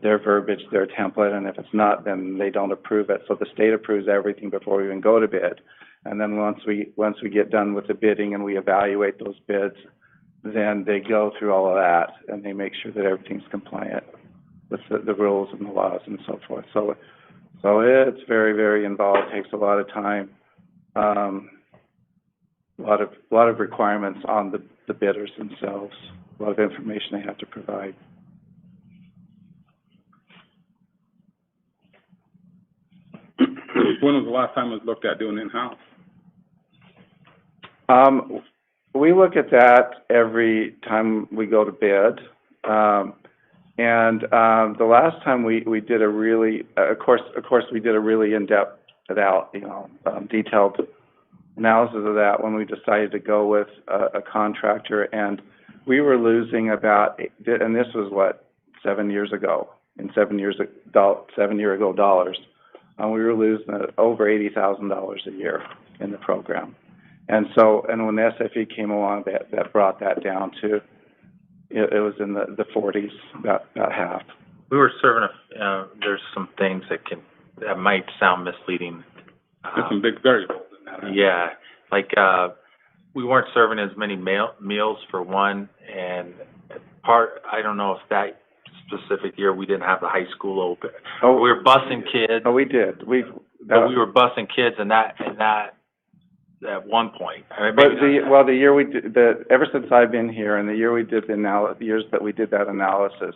verbiage, their template, and if it's not, then they don't approve it. So the state approves everything before we even go to bid. And then once we get done with the bidding and we evaluate those bids, then they go through all of that and they make sure that everything's compliant with the rules and the laws and so forth. So it's very, very involved, takes a lot of time, a lot of requirements on the bidders themselves, a lot of information they have to provide. When was the last time it was looked at doing in-house? We look at that every time we go to bid. The last time we did a really, of course, we did a really in-depth, detailed analysis of that when we decided to go with a contractor, and we were losing about, and this was what, 7 years ago, in 7 year ago dollars, we were losing over $80,000 a year in the program. And when the SFE came along, that brought that down to, it was in the 40s, about half. We were serving there's some things that might sound misleading. There's some big variables in that. Yeah, like, we weren't serving as many meals for one, and I don't know if that specific year we didn't have the high school open. Oh, we were busing kids. Oh, we did. But we were busing kids and that at one point. I mean, but the year we did, ever since I've been here, and the year we did the years that we did that analysis,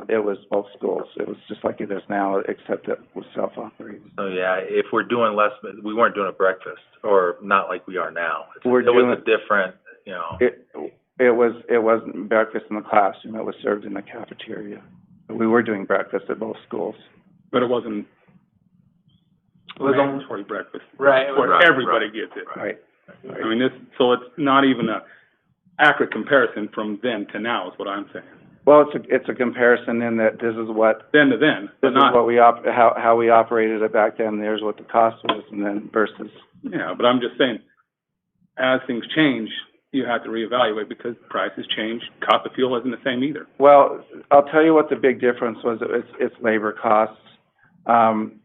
it was both schools. It was just like it is now, except it was self-operated. So yeah, if we're doing less, we weren't doing a breakfast, or not like we are now. It was a different, It wasn't breakfast in the classroom. It was served in the cafeteria. We were doing breakfast at both schools. But it wasn't mandatory breakfast. Right. Where everybody gets it. Right. I mean, so it's not even a accurate comparison from then to now, is what I'm saying. Well, it's a comparison in that this is what then to then, this is what how we operated it back then. There's what the cost was, and then versus. Yeah, but I'm just saying, as things change, you have to reevaluate because prices change. Cost of fuel isn't the same either. Well, I'll tell you what the big difference was. It's labor costs, and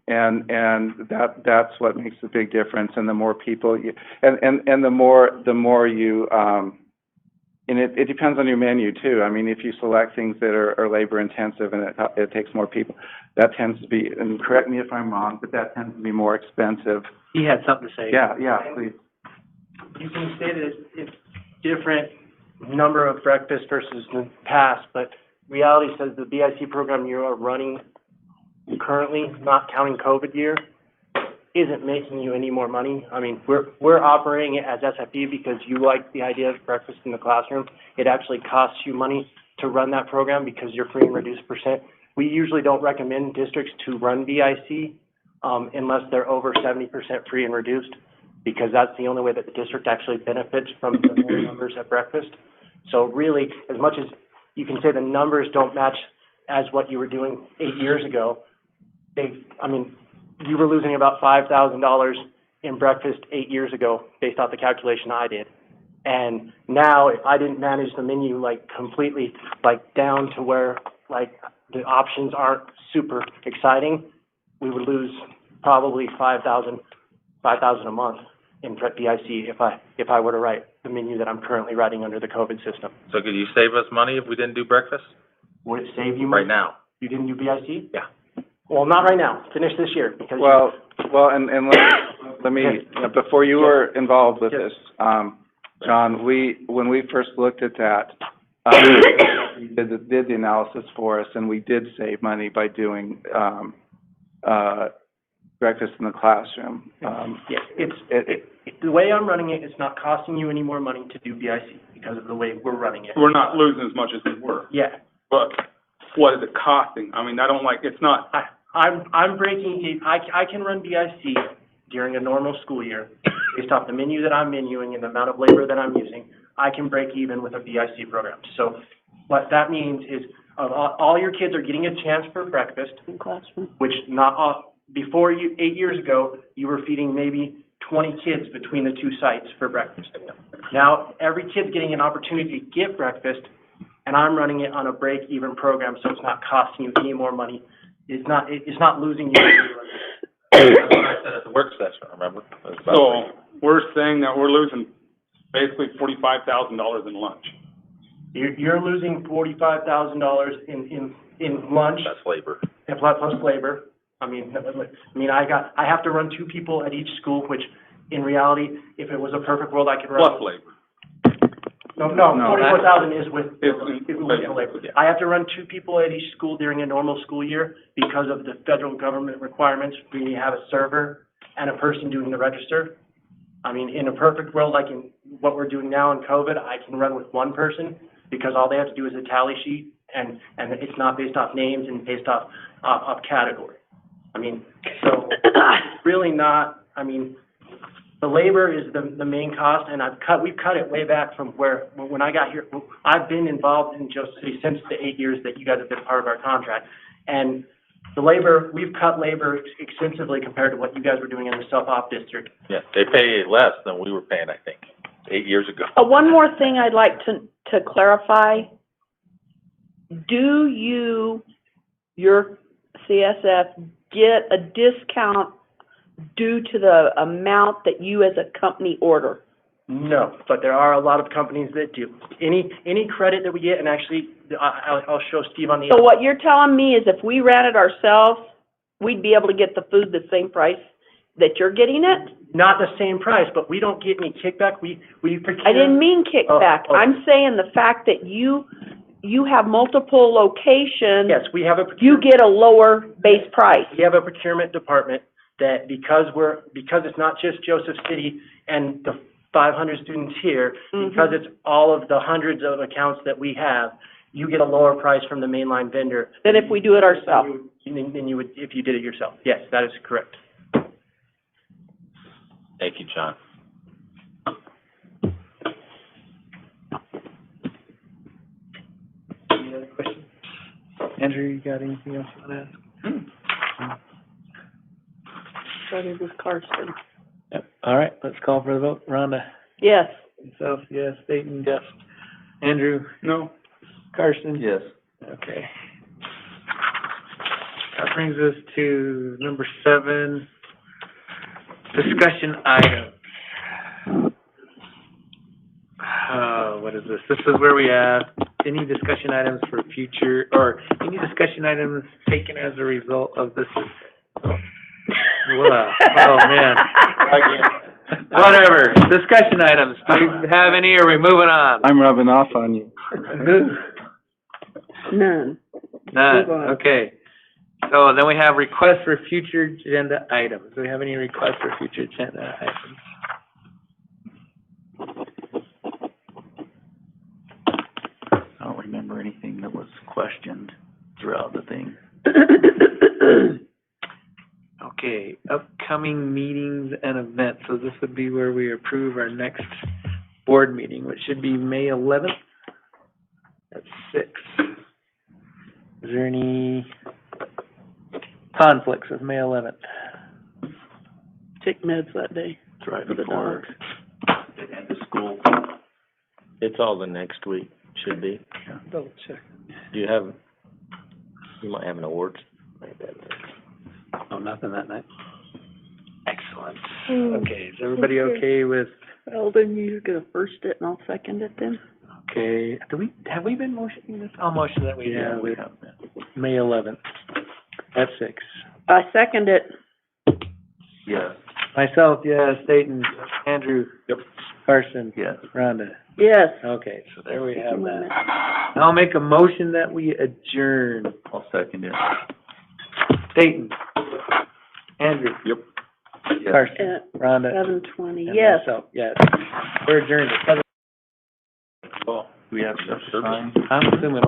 that's what makes the big difference. And the more people and the more you and it depends on your menu too. I mean, if you select things that are labor intensive and it takes more people, that tends to be, and correct me if I'm wrong, but that tends to be more expensive. He had something to say. Yeah, please. You can state it as different number of breakfasts versus the past, but reality says the BIC program you are running currently, not counting COVID year, isn't making you any more money. I mean, we're operating it as SFE because you like the idea of breakfast in the classroom. It actually costs you money to run that program because you're free and reduced percent. We usually don't recommend districts to run BIC unless they're over 70% free and reduced, because that's the only way that the district actually benefits from the more numbers at breakfast. So really, as much as you can say the numbers don't match as what you were doing 8 years ago, you were losing about $5,000 in breakfast 8 years ago based off the calculation I did. And now, if I didn't manage the menu completely down to where the options aren't super exciting, we would lose probably $5,000 a month in BIC if I were to write the menu that I'm currently writing under the COVID system. So could you save us money if we didn't do breakfast? Would it save you money? Right now? You didn't do BIC? Yeah. Well, not right now. Finish this year because. And let me before you were involved with this, John, when we first looked at that, we did the analysis for us, and we did save money by doing breakfast in the classroom. The way I'm running it, it's not costing you any more money to do BIC because of the way we're running it. We're not losing as much as we were. Yeah. But what is it costing? I mean, it's not. I'm breaking, I can run BIC during a normal school year based off the menu that I'm menuing and the amount of labor that I'm using. I can break even with a BIC program. So what that means is all your kids are getting a chance for breakfast, which not all, before 8 years ago, you were feeding maybe 20 kids between the two sites for breakfast. Now every kid's getting an opportunity to get breakfast, and I'm running it on a break-even program, so it's not costing you any more money. It's not losing you. That's what I said at the work session, remember? So we're saying that we're losing basically $45,000 in lunch. You're losing $45,000 in lunch. That's labor. Plus labor. I have to run 2 people at each school, which in reality, if it was a perfect world, I could run. Plus labor. No, No, 24,000 is with, Is- with labor. I have to run 2 people at each school during a normal school year because of the federal government requirements. We have a server and a person doing the register. I mean, in a perfect world, like in what we're doing now in COVID, I can run with 1 person because all they have to do is a tally sheet and it's not based off names and based off category. I mean, so it's really not, I mean, the labor is the main cost, and we've cut it way back from when I got here. I've been involved in Joseph City since the 8 years that you guys have been part of our contract. And the labor, we've cut labor extensively compared to what you guys were doing in the self-op district. Yeah, they pay less than we were paying, I think, 8 years ago. One more thing I'd like to clarify. Do your CSF get a discount due to the amount that you as a company order? No, but there are a lot of companies that do. Any credit that we get, and actually, I'll show Steve on the. So what you're telling me is if we ran it ourselves, we'd be able to get the food the same price that you're getting it? Not the same price, but we don't get any kickback. We procure. I didn't mean kickback. Oh. I'm saying the fact that you have multiple locations. Yes, we have a. You get a lower base price. We have a procurement department that because it's not just Joseph City and the 500 students here, because it's all of the hundreds of accounts that we have, you get a lower price from the mainline vendor. Than if we do it ourselves. Than you would if you did it yourself. Yes, that is correct. Thank you, John. Any other questions? Andrew, you got anything else you want to ask? Started with Carson. Yep. All right, let's call for the vote. Rhonda? Yes. Myself, yes. Dayton? Yes. Andrew? No. Carson? Yes. Okay. That brings us to number 7, discussion items. What is this? This is where we ask any discussion items for future, or any discussion items taken as a result of this. Wow. Oh, man. Whatever. Discussion items. Do we have any, or are we moving on? I'm rubbing off on you. None. None. Move on. Okay. So then we have requests for future agenda items. Do we have any requests for future agenda items? I don't remember anything that was questioned throughout the thing. Okay, upcoming meetings and events. So this would be where we approve our next board meeting, which should be May 11th at 6. Is there any conflicts with May 11th? Take meds that day. It's right before the end of school. It's all the next week, should be. Double check. You might have an awards. Oh, nothing that night. Excellent. Mm. Okay, is everybody okay with, Well, then you're gonna first it and I'll second it then. okay, have we been motioning this? I'll motion that we have We have that. May 11th at 6. I second it. Yes. Myself, yes. Dayton? Andrew? Yep. Carson? Yes. Rhonda? Yes. Okay, so there we have that. I'll make a motion that we adjourn. I'll second it. Dayton? Andrew? Yep. Yes. Carson? At Rhonda? 7:20, And yes. myself, yes. We're adjourned at 7. Do we have stuff to sign? I'm assuming